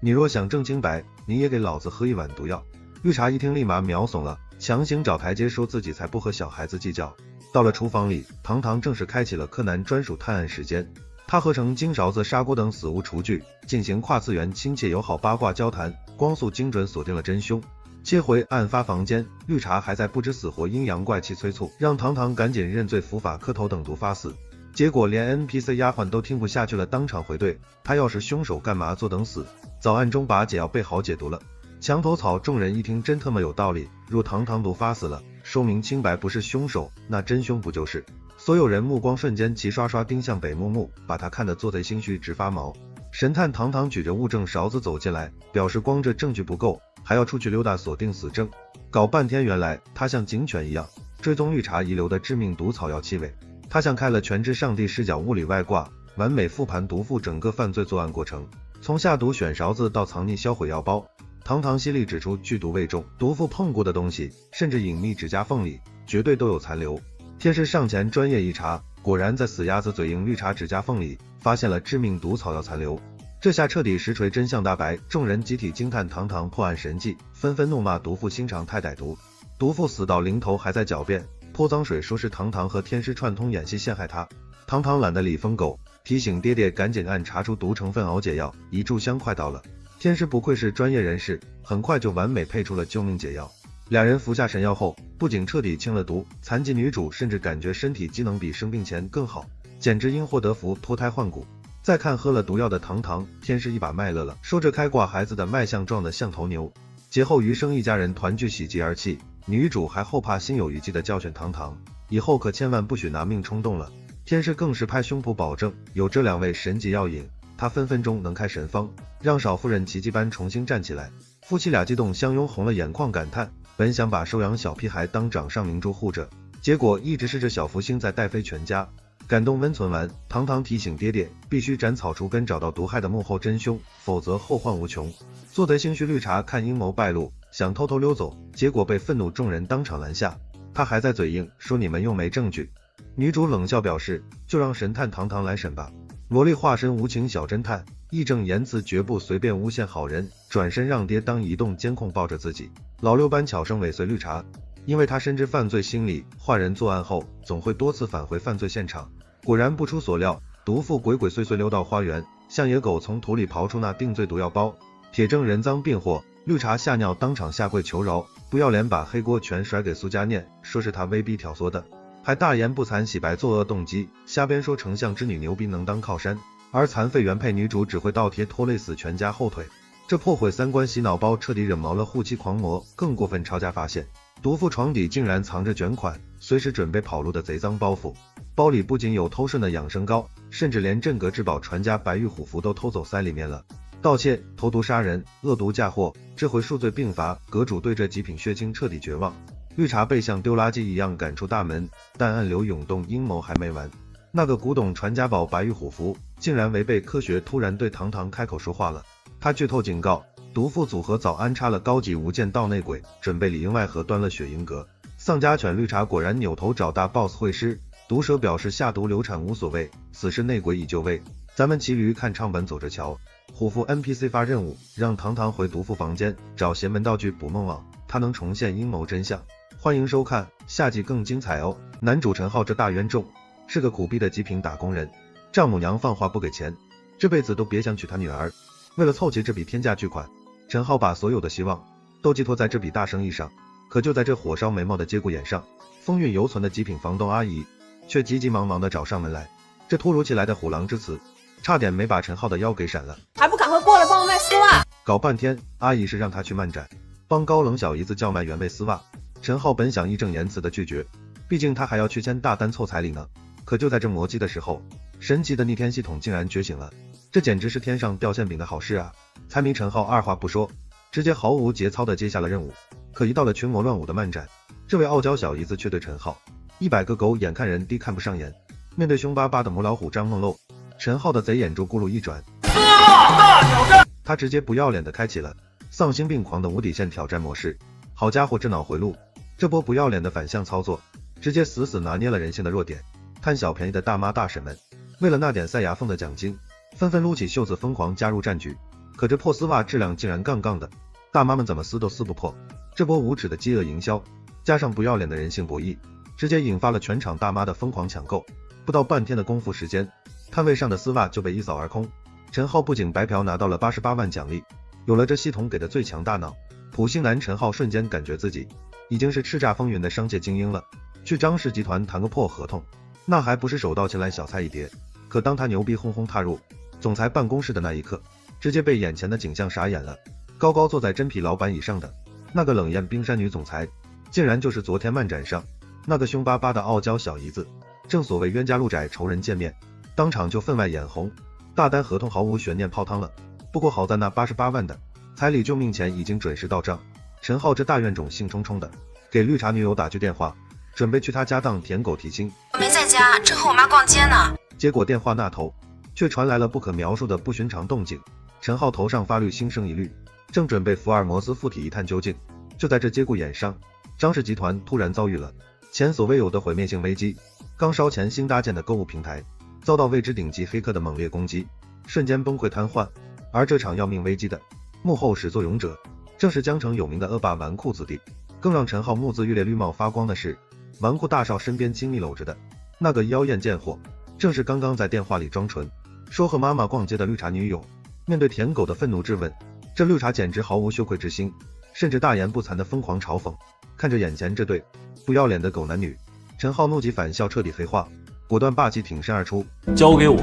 你若想证清白，你也给老子喝一碗毒药。绿茶一听立马秒怂了，强行找台阶，说自己才不和小孩子计较。到了厨房里，堂堂正式开启了柯南专属探案时间。他合成金勺子、砂锅等死物厨具，进行跨次元亲切友好八卦交谈，光速精准锁定了真凶。切回案发房间，绿茶还在不知死活，阴阳怪气催促，让堂堂赶紧认罪伏法，磕头等毒发死。结果连 NPC 丫鬟都听不下去了，当场回怼，他要是凶手干嘛坐等死，早暗中把解药备好解毒了。墙头草众人一听真他妈有道理，若堂堂毒发死了，说明清白不是凶手，那真凶不就是？所有人目光瞬间齐刷刷盯向北木木，把他看得做贼心虚直发毛。神探堂堂举着物证勺子走进来，表示光这证据不够，还要出去溜达锁定死证。搞半天原来他像警犬一样追踪绿茶遗留的致命毒草药气味，他像开了全知上帝视角物理外挂，完美复盘毒妇整个犯罪作案过程，从下毒选勺子到藏匿销毁药包。堂堂犀利指出，剧毒未重，毒妇碰过的东西，甚至隐秘指甲缝里，绝对都有残留。天师上前专业一查，果然在死鸭子嘴硬绿茶指甲缝里发现了致命毒草药残留。这下彻底实锤真相大白，众人集体惊叹堂堂破案神迹，纷纷怒骂毒妇心肠太歹毒。毒妇死到临头还在狡辩，泼脏水说是堂堂和天师串通演戏陷害他。堂堂懒得理疯狗，提醒爹爹赶紧按查出毒成分熬解药，一炷香快到了。天师不愧是专业人士，很快就完美配出了救命解药。俩人服下神药后，不仅彻底清了毒，残疾女主甚至感觉身体机能比生病前更好，简直因祸得福，脱胎换骨。再看喝了毒药的堂堂，天师一把麦乐了，说这开挂孩子的脉象壮得像头牛。劫后余生一家人团聚喜极而泣，女主还后怕心有余悸地教训堂堂，以后可千万不许拿命冲动了。天师更是拍胸脯保证，有这两位神级药引，他分分钟能开神方，让少夫人奇迹般重新站起来。夫妻俩激动相拥，红了眼眶，感叹本想把收养小屁孩当掌上明珠护着，结果一直是这小福星在带飞全家。感动温存完，堂堂提醒爹爹必须斩草除根，找到毒害的幕后真凶，否则后患无穷。做贼心虚绿茶看阴谋败露，想偷偷溜走，结果被愤怒众人当场拦下。他还在嘴硬说你们又没证据。女主冷笑表示，就让神探堂堂来审吧。萝莉化身无情小侦探，义正言辞绝不随便诬陷好人，转身让爹当移动监控抱着自己，老六般悄声尾随绿茶。因为他深知犯罪心理，坏人作案后总会多次返回犯罪现场。果然不出所料，毒妇鬼鬼祟祟溜到花园，像野狗从土里刨出那定罪毒药包。铁证人赃并获，绿茶吓尿当场下跪求饶，不要脸把黑锅全甩给苏家念，说是他威逼挑唆的，还大言不惭洗白作恶动机，瞎编说丞相之女牛逼能当靠山，而残废原配女主只会倒贴拖累死全家后腿。这破毁三观洗脑包彻底惹毛了护妻狂魔，更过分抄家发现毒妇床底竟然藏着卷款，随时准备跑路的贼赃包袱。包里不仅有偷顺的养生膏，甚至连镇阁之宝传家白玉虎符都偷走塞里面了。盗窃、投毒杀人、恶毒嫁祸，这回数罪并罚，阁主对这极品血清彻底绝望。绿茶被像丢垃圾一样赶出大门，但暗流涌动，阴谋还没完。那个古董传家宝白玉虎符竟然违背科学，突然对堂堂开口说话了。他剧透警告，毒妇组合早安插了高级无间道内鬼，准备里应外合端了雪银阁。丧家犬绿茶果然扭头找大 boss 会师，毒蛇表示下毒流产无所谓，死是内鬼已就位，咱们骑驴看唱本走着瞧。虎符 NPC 发任务，让堂堂回毒妇房间找邪门道具捕梦网，他能重现阴谋真相。欢迎收看，下集更精彩哦。男主陈浩这大冤种，是个苦逼的极品打工人，丈母娘放话不给钱，这辈子都别想娶他女儿。为了凑齐这笔天价巨款，陈浩把所有的希望都寄托在这笔大生意上。可就在这火烧眉毛的节骨眼上，风韵犹存的极品房东阿姨却急急忙忙地找上门来。这突如其来的虎狼之词，差点没把陈浩的腰给闪了。
还不赶快过来帮我卖丝袜！
搞半天，阿姨是让他去漫展，帮高冷小姨子叫卖原味丝袜。陈浩本想义正言辞的拒绝，毕竟他还要去签大单凑彩礼呢。可就在这磨叽的时候，神奇的逆天系统竟然觉醒了，这简直是天上掉馅饼的好事啊！财迷陈浩二话不说，直接毫无节操的接下了任务。可一到了群魔乱舞的漫展，这位傲娇小姨子却对陈浩100个狗眼看人低看不上眼。面对凶巴巴的母老虎张梦露，陈浩的贼眼珠咕噜一转，大挑战！他直接不要脸的开启了丧心病狂的无底线挑战模式。好家伙，这脑回路，这波不要脸的反向操作，直接死死拿捏了人性的弱点。贪小便宜的大妈大婶们，为了那点塞牙缝的奖金，纷纷撸起袖子疯狂加入战局。可这破丝袜质量竟然杠杠的，大妈们怎么撕都撕不破。这波无耻的饥饿营销，加上不要脸的人性博弈，直接引发了全场大妈的疯狂抢购。不到半天的功夫时间，摊位上的丝袜就被一扫而空。陈浩不仅白嫖拿到了88万奖励，有了这系统给的最强大脑，普星男陈浩瞬间感觉自己已经是叱咤风云的商界精英了。去张氏集团谈个破合同，那还不是手到擒来小菜一碟。可当他牛逼哄哄踏入总裁办公室的那一刻，直接被眼前的景象傻眼了。高高坐在真皮老板椅上的那个冷艳冰山女总裁，竟然就是昨天漫展上那个凶巴巴的傲娇小姨子。正所谓冤家路窄仇人见面，当场就分外眼红，大单合同毫无悬念泡汤了。不过好在那88万的彩礼救命钱已经准时到账。陈浩这大怨种兴冲冲的给绿茶女友打去电话，准备去他家当舔狗提亲。
我没在家，正和我妈逛街呢。
结果电话那头却传来了不可描述的不寻常动静。陈浩头上发绿，心生疑虑，正准备福尔摩斯附体一探究竟。就在这节骨眼上，张氏集团突然遭遇了前所未有的毁灭性危机。刚烧钱新搭建的购物平台遭到未知顶级黑客的猛烈攻击，瞬间崩溃瘫痪。而这场要命危机的幕后始作俑者，正是江城有名的恶霸纨绔子弟。更让陈浩目眦欲裂、绿帽发光的是，纨绔大少身边亲密搂着的那个妖艳贱货，正是刚刚在电话里装纯说和妈妈逛街的绿茶女友。面对舔狗的愤怒质问，这绿茶简直毫无羞愧之心，甚至大言不惭的疯狂嘲讽。看着眼前这对不要脸的狗男女，陈浩怒极反笑，彻底黑化，果断霸气挺身而出，
交给我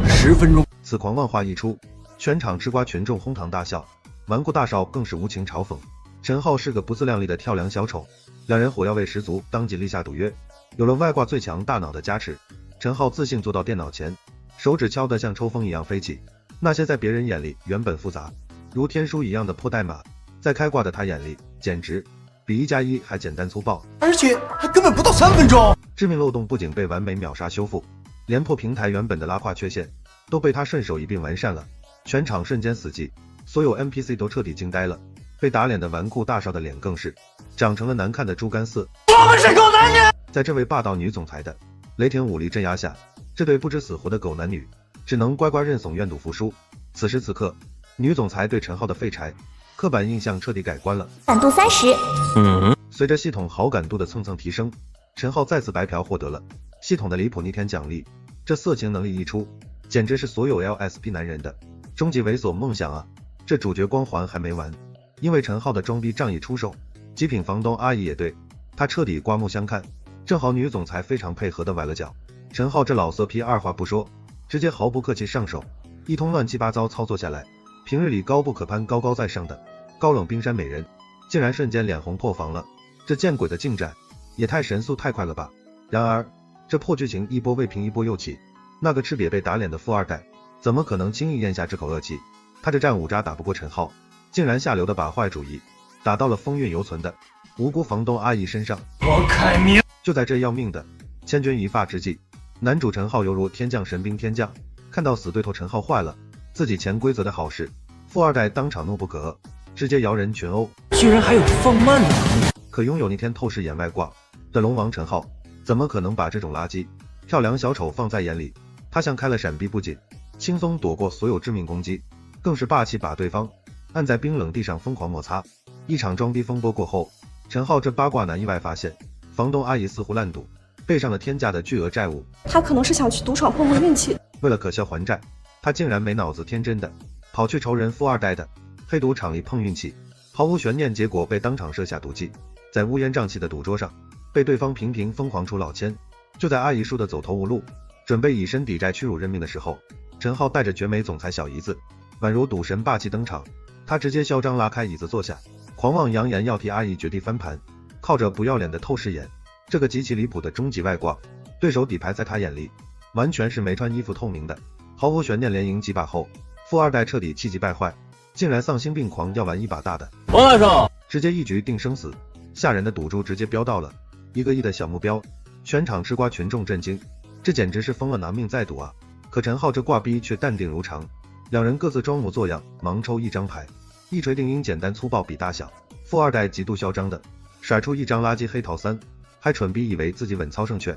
10分钟。
此狂妄话一出，全场吃瓜群众哄堂大笑，纨绔大少更是无情嘲讽陈浩是个不自量力的跳梁小丑。两人火药味十足，当即立下赌约。有了外挂最强大脑的加持，陈浩自信坐到电脑前，手指敲得像抽风一样飞起。那些在别人眼里原本复杂如天书一样的破代码，在开挂的他眼里简直比1+1还简单粗暴，
而且还根本不到3分钟。
致命漏洞不仅被完美秒杀修复，连破平台原本的拉胯缺陷都被他顺手一并完善了。全场瞬间死寂，所有 NPC 都彻底惊呆了。被打脸的纨绔大少的脸更是长成了难看的猪肝色。
我们是狗男女！
在这位霸道女总裁的雷霆武力镇压下，这对不知死活的狗男女只能乖乖认怂，愿赌服输。此时此刻，女总裁对陈浩的废柴刻板印象彻底改观了。
难度30。
随着系统好感度的蹭蹭提升，陈浩再次白嫖获得了系统的离谱逆天奖励。这色情能力一出，简直是所有 LSP 男人的终极猥琐梦想啊！这主角光环还没完，因为陈浩的装逼仗义出手，极品房东阿姨也对他彻底刮目相看。正好女总裁非常配合的崴了脚，陈浩这老色批二话不说，直接毫不客气上手，一通乱七八糟操作下来，平日里高不可攀、高高在上的高冷冰山美人，竟然瞬间脸红破防了。这见鬼的进展也太神速太快了吧！然而这破剧情一波未平一波又起，那个赤瘪被打脸的富二代怎么可能轻易咽下这口恶气？他这战五渣打不过陈浩，竟然下流的把坏主意打到了风韵犹存的无辜房东阿姨身上。
我凯明！
就在这要命的千钧一发之际，男主陈浩犹如天降神兵天降，看到死对头陈浩坏了自己潜规则的好事，富二代当场怒不可遏，直接摇人群殴，
居然还有放慢的能力。
可拥有逆天透视眼外挂的龙王陈浩，怎么可能把这种垃圾跳梁小丑放在眼里？他像开了闪避，不仅轻松躲过所有致命攻击，更是霸气把对方按在冰冷地上疯狂摩擦。一场装逼风波过后，陈浩这八卦男意外发现，房东阿姨似乎烂赌，背上了天价的巨额债务。
他可能是想去赌场碰碰运气，
为了可笑还债，他竟然没脑子天真的跑去仇人富二代的黑赌场里碰运气，毫无悬念，结果被当场设下毒计，在乌烟瘴气的赌桌上被对方频频疯狂出老千。就在阿姨输得走投无路，准备以身抵债屈辱认命的时候，陈浩带着绝美总裁小姨子宛如赌神霸气登场，他直接嚣张拉开椅子坐下，狂妄扬言要替阿姨绝地翻盘。靠着不要脸的透视眼，这个极其离谱的终极外挂，对手底牌在他眼里完全是没穿衣服透明的。毫无悬念连赢几把后，富二代彻底气急败坏，竟然丧心病狂要玩一把大的，
我说
直接一局定生死，吓人的赌注直接飙到了1个亿的小目标，全场吃瓜群众震惊，这简直是疯了拿命在赌啊！可陈浩这挂逼却淡定如常，两人各自装模作样盲抽一张牌，一锤定音，简单粗暴比大小。富二代极度嚣张的甩出一张垃圾黑桃三，还蠢逼以为自己稳操胜券，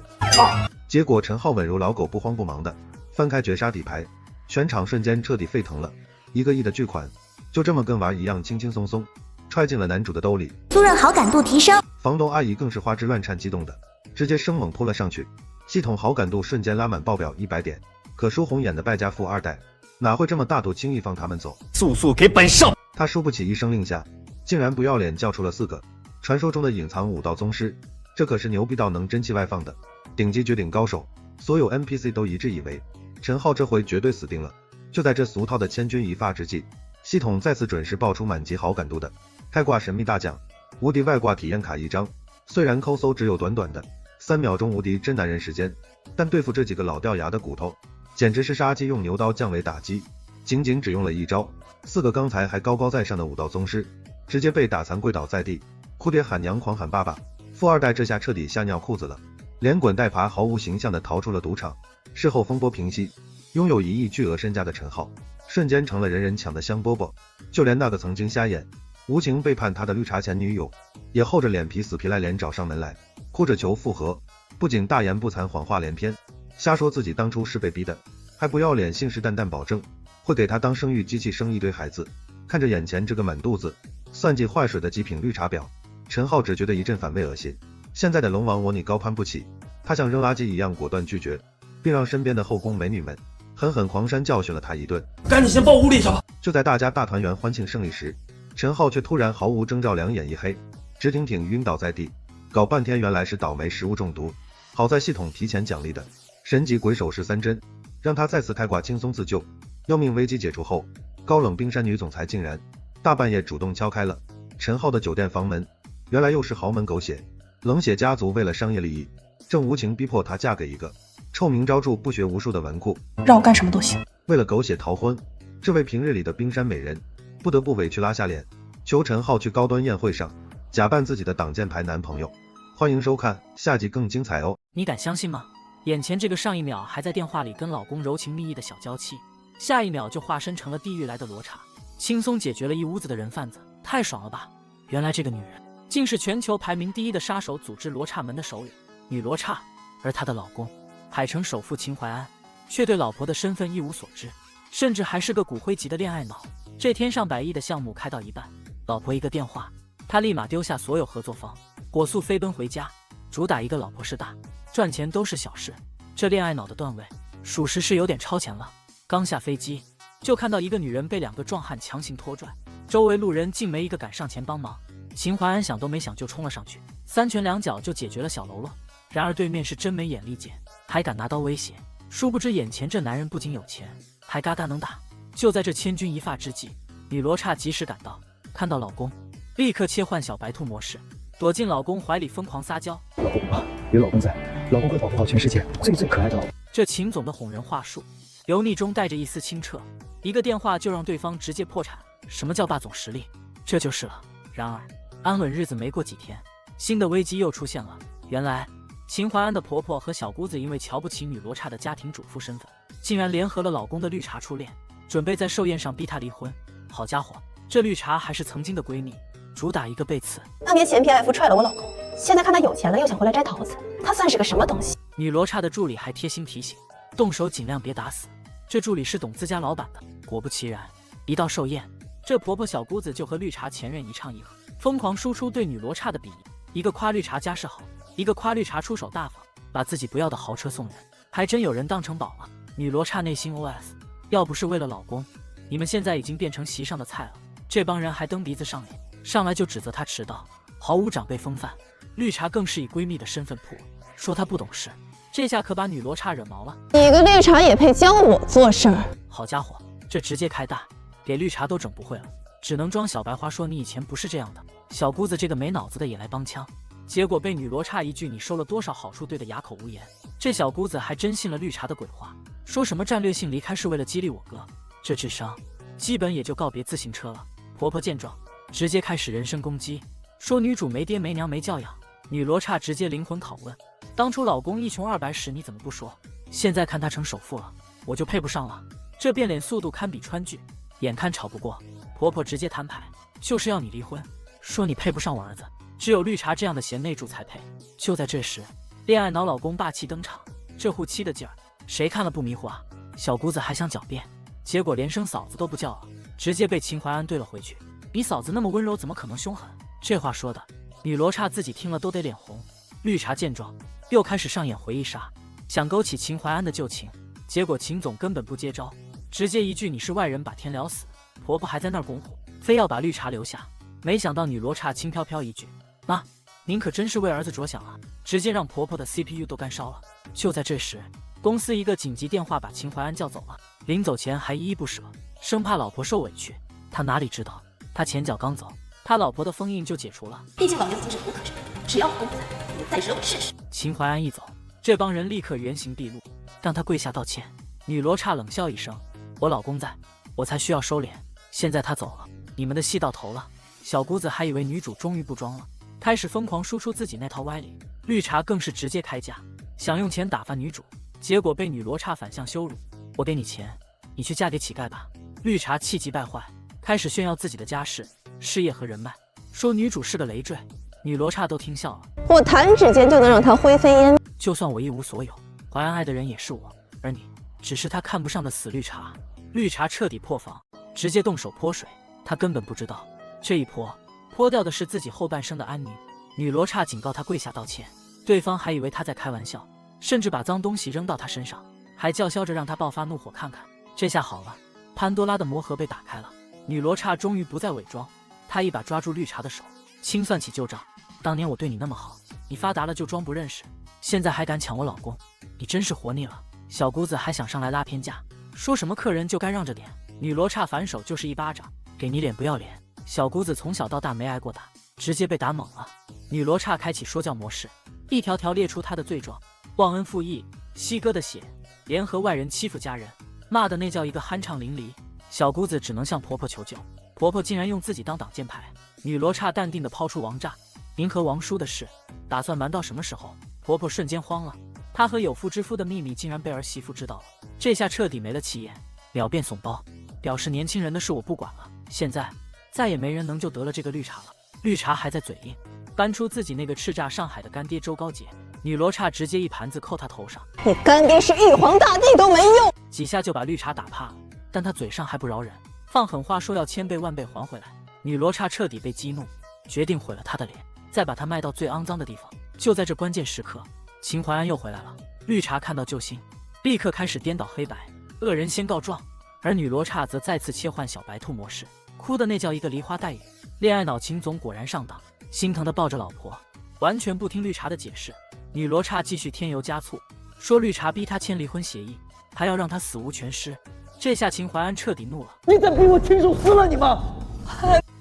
结果陈浩稳如老狗不慌不忙的翻开绝杀底牌，全场瞬间彻底沸腾了，1个亿的巨款就这么跟玩一样轻轻松松揣进了男主的兜里。
突然好感度提升，
房东阿姨更是花枝乱颤激动的直接生猛扑了上去，系统好感度瞬间拉满爆表100点。可输红眼的败家富二代哪会这么大度轻易放他们走？
速速给本少！
他输不起一声令下，竟然不要脸叫出了4个传说中的隐藏武道宗师，这可是牛逼到能真气外放的顶级绝顶高手。所有 NPC 都一致以为陈浩这回绝对死定了。就在这俗套的千钧一发之际，系统再次准时爆出满级好感度的开挂神秘大奖，无敌外挂体验卡1张。虽然抠搜只有短短的3秒钟无敌真男人时间，但对付这几个老掉牙的骨头简直是杀鸡用牛刀降维打击。仅仅只用了1招，4个刚才还高高在上的武道宗师直接被打残跪倒在地，哭爹喊娘狂喊爸爸。富二代这下彻底吓尿裤子了，连滚带爬毫无形象的逃出了赌场。事后风波平息，拥有1亿巨额身家的陈浩瞬间成了人人抢的香饽饽，就连那个曾经瞎眼无情背叛他的绿茶前女友也厚着脸皮死皮赖脸找上门来，哭着求复合。不仅大言不惭谎话连篇，瞎说自己当初是被逼的，还不要脸信誓旦旦保证会给他当生育机器生一堆孩子。看着眼前这个满肚子算计坏水的极品绿茶婊，陈浩只觉得一阵反胃恶心。现在的龙王我你高攀不起，他像扔垃圾一样果断拒绝，并让身边的后宫美女们狠狠狂扇教训了他一顿。
赶紧先报屋里去吧。
就在大家大团圆欢庆胜利时，陈浩却突然毫无征兆两眼一黑，直挺挺晕倒在地。搞半天原来是倒霉食物中毒，好在系统提前奖励的神级鬼手13针，让他再次开挂轻松自救。要命危机解除后，高冷冰山女总裁竟然大半夜主动敲开了陈浩的酒店房门，原来又是豪门狗血冷血家族为了商业利益，正无情逼迫她嫁给一个臭名昭著不学无术的纨绔。
让我干什么都行。
为了狗血逃婚，这位平日里的冰山美人不得不委屈拉下脸，求陈浩去高端宴会上假扮自己的挡箭牌男朋友。欢迎收看下集更精彩哦。
你敢相信吗？眼前这个上一秒还在电话里跟老公柔情蜜意的小娇妻，下一秒就化身成了地狱来的罗刹，轻松解决了一屋子的人贩子，太爽了吧！原来这个女人竟是全球排名第1的杀手组织罗刹门的首领女罗刹，而她的老公海城首富秦淮安却对老婆的身份一无所知，甚至还是个骨灰级的恋爱脑。这天上百亿的项目开到一半，老婆一个电话，他立马丢下所有合作方，火速飞奔回家，主打一个老婆是大，赚钱都是小事。这恋爱脑的段位，属实是有点超前了。刚下飞机，就看到一个女人被2个壮汉强行拖拽，周围路人竟没一个敢上前帮忙。秦淮安想都没想就冲了上去，3拳2脚就解决了小喽啰。然而对面是真没眼力见，还敢拿刀威胁。殊不知眼前这男人不仅有钱，还嘎嘎能打。就在这千钧一发之际，女罗刹及时赶到，看到老公，立刻切换小白兔模式，躲进老公怀里疯狂撒娇。
老公啊，有老公在，老公会保护好全世界最可爱的老公。
这秦总的哄人话术，油腻中带着一丝清澈，一个电话就让对方直接破产。什么叫霸总实力？这就是了。然而安稳日子没过几天，新的危机又出现了。原来秦淮安的婆婆和小姑子因为瞧不起女罗刹的家庭主妇身份，竟然联合了老公的绿茶初恋，准备在寿宴上逼她离婚。好家伙，这绿茶还是曾经的闺蜜，主打一个背刺。
当年前 PF 踹了我老公，现在看他有钱了又想回来摘桃子，他算是个什么东西？
女罗刹的助理还贴心提醒，动手尽量别打死。这助理是懂自家老板的。果不其然，一到寿宴，这婆婆小姑子就和绿茶前任一唱一和，疯狂输出对女罗刹的鄙夷，一个夸绿茶家世好，一个夸绿茶出手大方，把自己不要的豪车送人，还真有人当成宝了。女罗刹内心 OS： 要不是为了老公，你们现在已经变成席上的菜了。这帮人还蹬鼻子上脸，上来就指责她迟到，毫无长辈风范。绿茶更是以闺蜜的身份扑，说她不懂事。这下可把女罗刹惹毛了。
你个绿茶也配教我做事儿？
好家伙，这直接开大，给绿茶都整不会了，只能装小白花说你以前不是这样的。小姑子这个没脑子的也来帮腔，结果被女罗刹一句你收了多少好处对得哑口无言。这小姑子还真信了绿茶的鬼话，说什么战略性离开是为了激励我哥，这智商基本也就告别自行车了。婆婆见状直接开始人身攻击，说女主没爹没娘没教养。女罗刹直接灵魂拷问，当初老公一穷200时你怎么不说，现在看他成首富了，我就配不上了。这变脸速度堪比川剧，眼看吵不过，婆婆直接摊牌，就是要你离婚，说你配不上我儿子，只有绿茶这样的贤内助才配。就在这时，恋爱脑老公霸气登场，这护妻的劲儿谁看了不迷糊啊？小姑子还想狡辩，结果连声嫂子都不叫了，直接被秦淮安怼了回去。你嫂子那么温柔怎么可能凶狠？这话说的女罗刹自己听了都得脸红。绿茶见状又开始上演回忆杀，想勾起秦淮安的旧情，结果秦总根本不接招，直接一句你是外人把天聊死。婆婆还在那儿拱火，非要把绿茶留下，没想到女罗刹轻飘飘一句妈，您可真是为儿子着想啊，直接让婆婆的 CPU 都干烧了。就在这时，公司一个紧急电话把秦淮安叫走了，临走前还依依不舍，生怕老婆受委屈。他哪里知道，他前脚刚走，他老婆的封印就解除了。
毕竟老娘精神不可争，只要老公不在，你再惹我试试。
秦淮安一走，这帮人立刻原形毕露，让他跪下道歉。女罗刹冷笑一声，我老公在，我才需要收敛，现在他走了，你们的戏到头了。小姑子还以为女主终于不装了，开始疯狂输出自己那套歪理。绿茶更是直接开价，想用钱打发女主，结果被女罗刹反向羞辱，我给你钱，你去嫁给乞丐吧。绿茶气急败坏，开始炫耀自己的家世、事业和人脉，说女主是个累赘。女罗刹都听笑了，
我弹指间就能让他灰飞烟灭。
就算我一无所有，淮安爱的人也是我，而你只是他看不上的死绿茶。绿茶彻底破防，直接动手泼水，他根本不知道这一泼掉的是自己后半生的安宁。女罗刹警告他跪下道歉，对方还以为他在开玩笑，甚至把脏东西扔到他身上，还叫嚣着让他爆发怒火看看。这下好了，潘多拉的魔盒被打开了，女罗刹终于不再伪装，她一把抓住绿茶的手，清算起旧账。当年我对你那么好，你发达了就装不认识，现在还敢抢我老公，你真是活腻了。小姑子还想上来拉偏架，说什么客人就该让着点。女罗刹反手就是一巴掌，给你脸不要脸。小姑子从小到大没挨过打，直接被打懵了。女罗刹开启说教模式，一条条列出她的罪状：忘恩负义、西哥的血、联合外人欺负家人，骂的那叫一个酣畅淋漓。小姑子只能向婆婆求救，婆婆竟然用自己当挡箭牌。女罗刹淡定地抛出王炸，您和王叔的事打算瞒到什么时候？婆婆瞬间慌了，她和有妇之夫的秘密竟然被儿媳妇知道了，这下彻底没了气焰，秒变怂包，表示年轻人的事我不管了，现在再也没人能救得了这个绿茶了。绿茶还在嘴硬，搬出自己那个叱咤上海的干爹周高杰，女罗刹直接一盘子扣他头上，
你干爹是玉皇大帝都没用，
几下就把绿茶打怕了，但他嘴上还不饶人，放狠话说要1000倍万倍还回来。女罗刹彻底被激怒，决定毁了他的脸。再把他卖到最肮脏的地方。就在这关键时刻，秦淮安又回来了。绿茶看到救星，立刻开始颠倒黑白，恶人先告状，而女罗刹则再次切换小白兔模式，哭的那叫一个梨花带雨。恋爱脑秦总果然上当，心疼的抱着老婆，完全不听绿茶的解释。女罗刹继续添油加醋，说绿茶逼他签离婚协议，还要让他死无全尸。这下秦淮安彻底怒了，
你敢逼我亲手撕了你吗？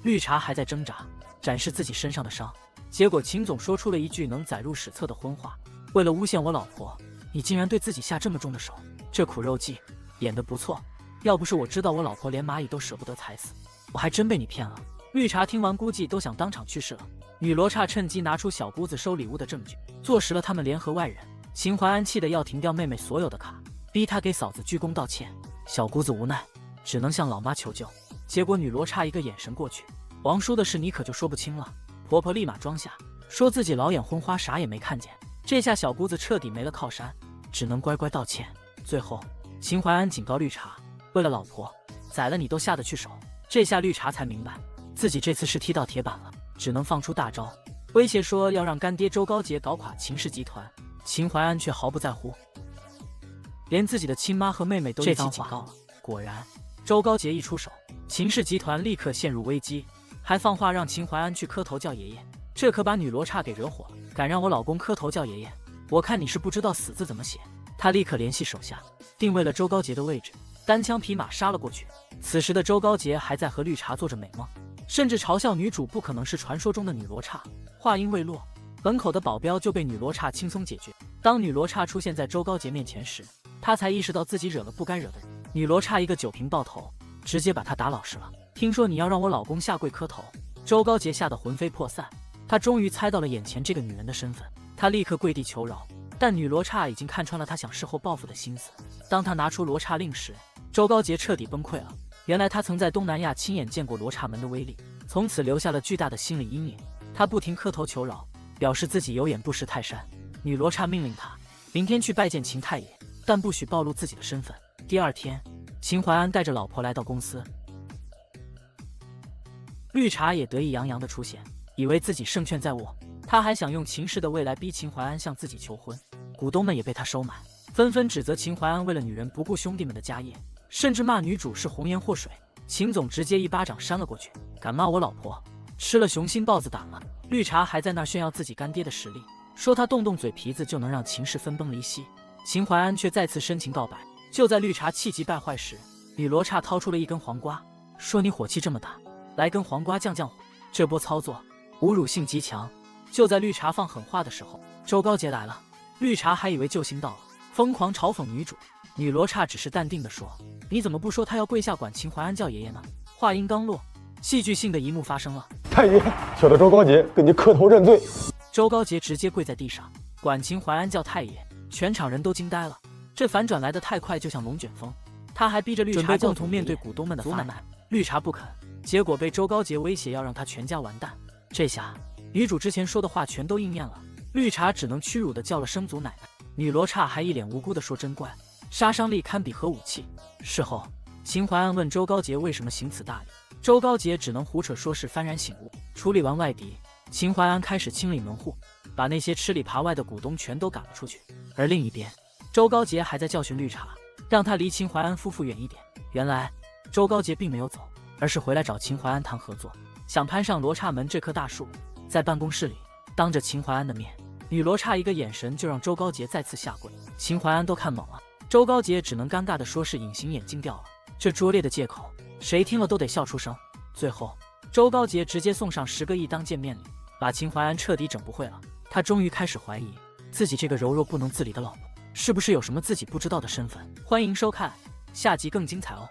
绿茶还在挣扎，展示自己身上的伤，结果秦总说出了一句能载入史册的荤话：为了诬陷我老婆，你竟然对自己下这么重的手，这苦肉计演得不错，要不是我知道我老婆连蚂蚁都舍不得踩死，我还真被你骗了。绿茶听完估计都想当场去世了。女罗刹趁机拿出小姑子收礼物的证据，坐实了他们联合外人。秦淮安气得要停掉妹妹所有的卡，逼她给嫂子鞠躬道歉。小姑子无奈，只能向老妈求救。结果女罗刹一个眼神过去，王叔的事你可就说不清了。婆婆立马装下，说自己老眼昏花，啥也没看见。这下小姑子彻底没了靠山，只能乖乖道歉。最后秦淮安警告绿茶，为了老婆宰了你都下得去手。这下绿茶才明白自己这次是踢到铁板了，只能放出大招，威胁说要让干爹周高杰搞垮秦氏集团。秦淮安却毫不在乎，连自己的亲妈和妹妹都一起警告了。果然周高杰一出手，秦氏集团立刻陷入危机，还放话让秦淮安去磕头叫爷爷。这可把女罗刹给惹火了，敢让我老公磕头叫爷爷，我看你是不知道死字怎么写。他立刻联系手下，定位了周高杰的位置，单枪匹马杀了过去。此时的周高杰还在和绿茶做着美梦，甚至嘲笑女主不可能是传说中的女罗刹。话音未落，门口的保镖就被女罗刹轻松解决。当女罗刹出现在周高杰面前时，他才意识到自己惹了不该惹的人。女罗刹一个酒瓶爆头，直接把他打老实了。听说你要让我老公下跪磕头。周高杰吓得魂飞魄散，他终于猜到了眼前这个女人的身份，他立刻跪地求饶。但女罗刹已经看穿了他想事后报复的心思。当他拿出罗刹令时，周高杰彻底崩溃了。原来他曾在东南亚亲眼见过罗刹门的威力，从此留下了巨大的心理阴影。他不停磕头求饶，表示自己有眼不识泰山。女罗刹命令他明天去拜见秦太爷，但不许暴露自己的身份。第二天，秦淮安带着老婆来到公司，绿茶也得意洋洋地出现，以为自己胜券在握。他还想用秦氏的未来逼秦淮安向自己求婚，股东们也被他收买，纷纷指责秦淮安为了女人不顾兄弟们的家业，甚至骂女主是红颜祸水。秦总直接一巴掌扇了过去，敢骂我老婆，吃了雄心豹子胆了。绿茶还在那炫耀自己干爹的实力，说他动动嘴皮子就能让秦氏分崩离析。秦淮安却再次深情告白。就在绿茶气急败坏时，女罗刹掏出了一根黄瓜，说你火气这么大，来根黄瓜降降火。这波操作侮辱性极强。就在绿茶放狠话的时候，周高杰来了。绿茶还以为救星到了，疯狂嘲讽女主。女罗刹只是淡定地说，你怎么不说他要跪下管秦淮安叫爷爷呢？话音刚落，戏剧性的一幕发生了。
太爷，小的周高杰跟你磕头认罪。
周高杰直接跪在地上，管秦淮安叫太爷。全场人都惊呆了，这反转来得太快，就像龙卷风。他还逼着绿茶共同面对股东们的阻拦，绿茶不肯，结果被周高杰威胁要让他全家完蛋。这下女主之前说的话全都应验了，绿茶只能屈辱地叫了声祖奶奶。女罗刹还一脸无辜地说真乖，杀伤力堪比核武器。事后秦淮安问周高杰为什么行此大礼，周高杰只能胡扯说是幡然醒悟。处理完外敌，秦淮安开始清理门户，把那些吃里扒外的股东全都赶了出去。而另一边，周高杰还在教训绿茶，让他离秦淮安夫妇远一点。原来周高杰并没有走，而是回来找秦淮安谈合作，想攀上罗刹门这棵大树。在办公室里，当着秦淮安的面，女罗刹一个眼神就让周高杰再次下跪。秦淮安都看懵了，周高杰只能尴尬地说是隐形眼镜掉了。这拙劣的借口，谁听了都得笑出声。最后周高杰直接送上10个亿当见面礼，把秦淮安彻底整不会了。他终于开始怀疑自己这个柔弱不能自理的老婆是不是有什么自己不知道的身份。欢迎收看下集更精彩哦。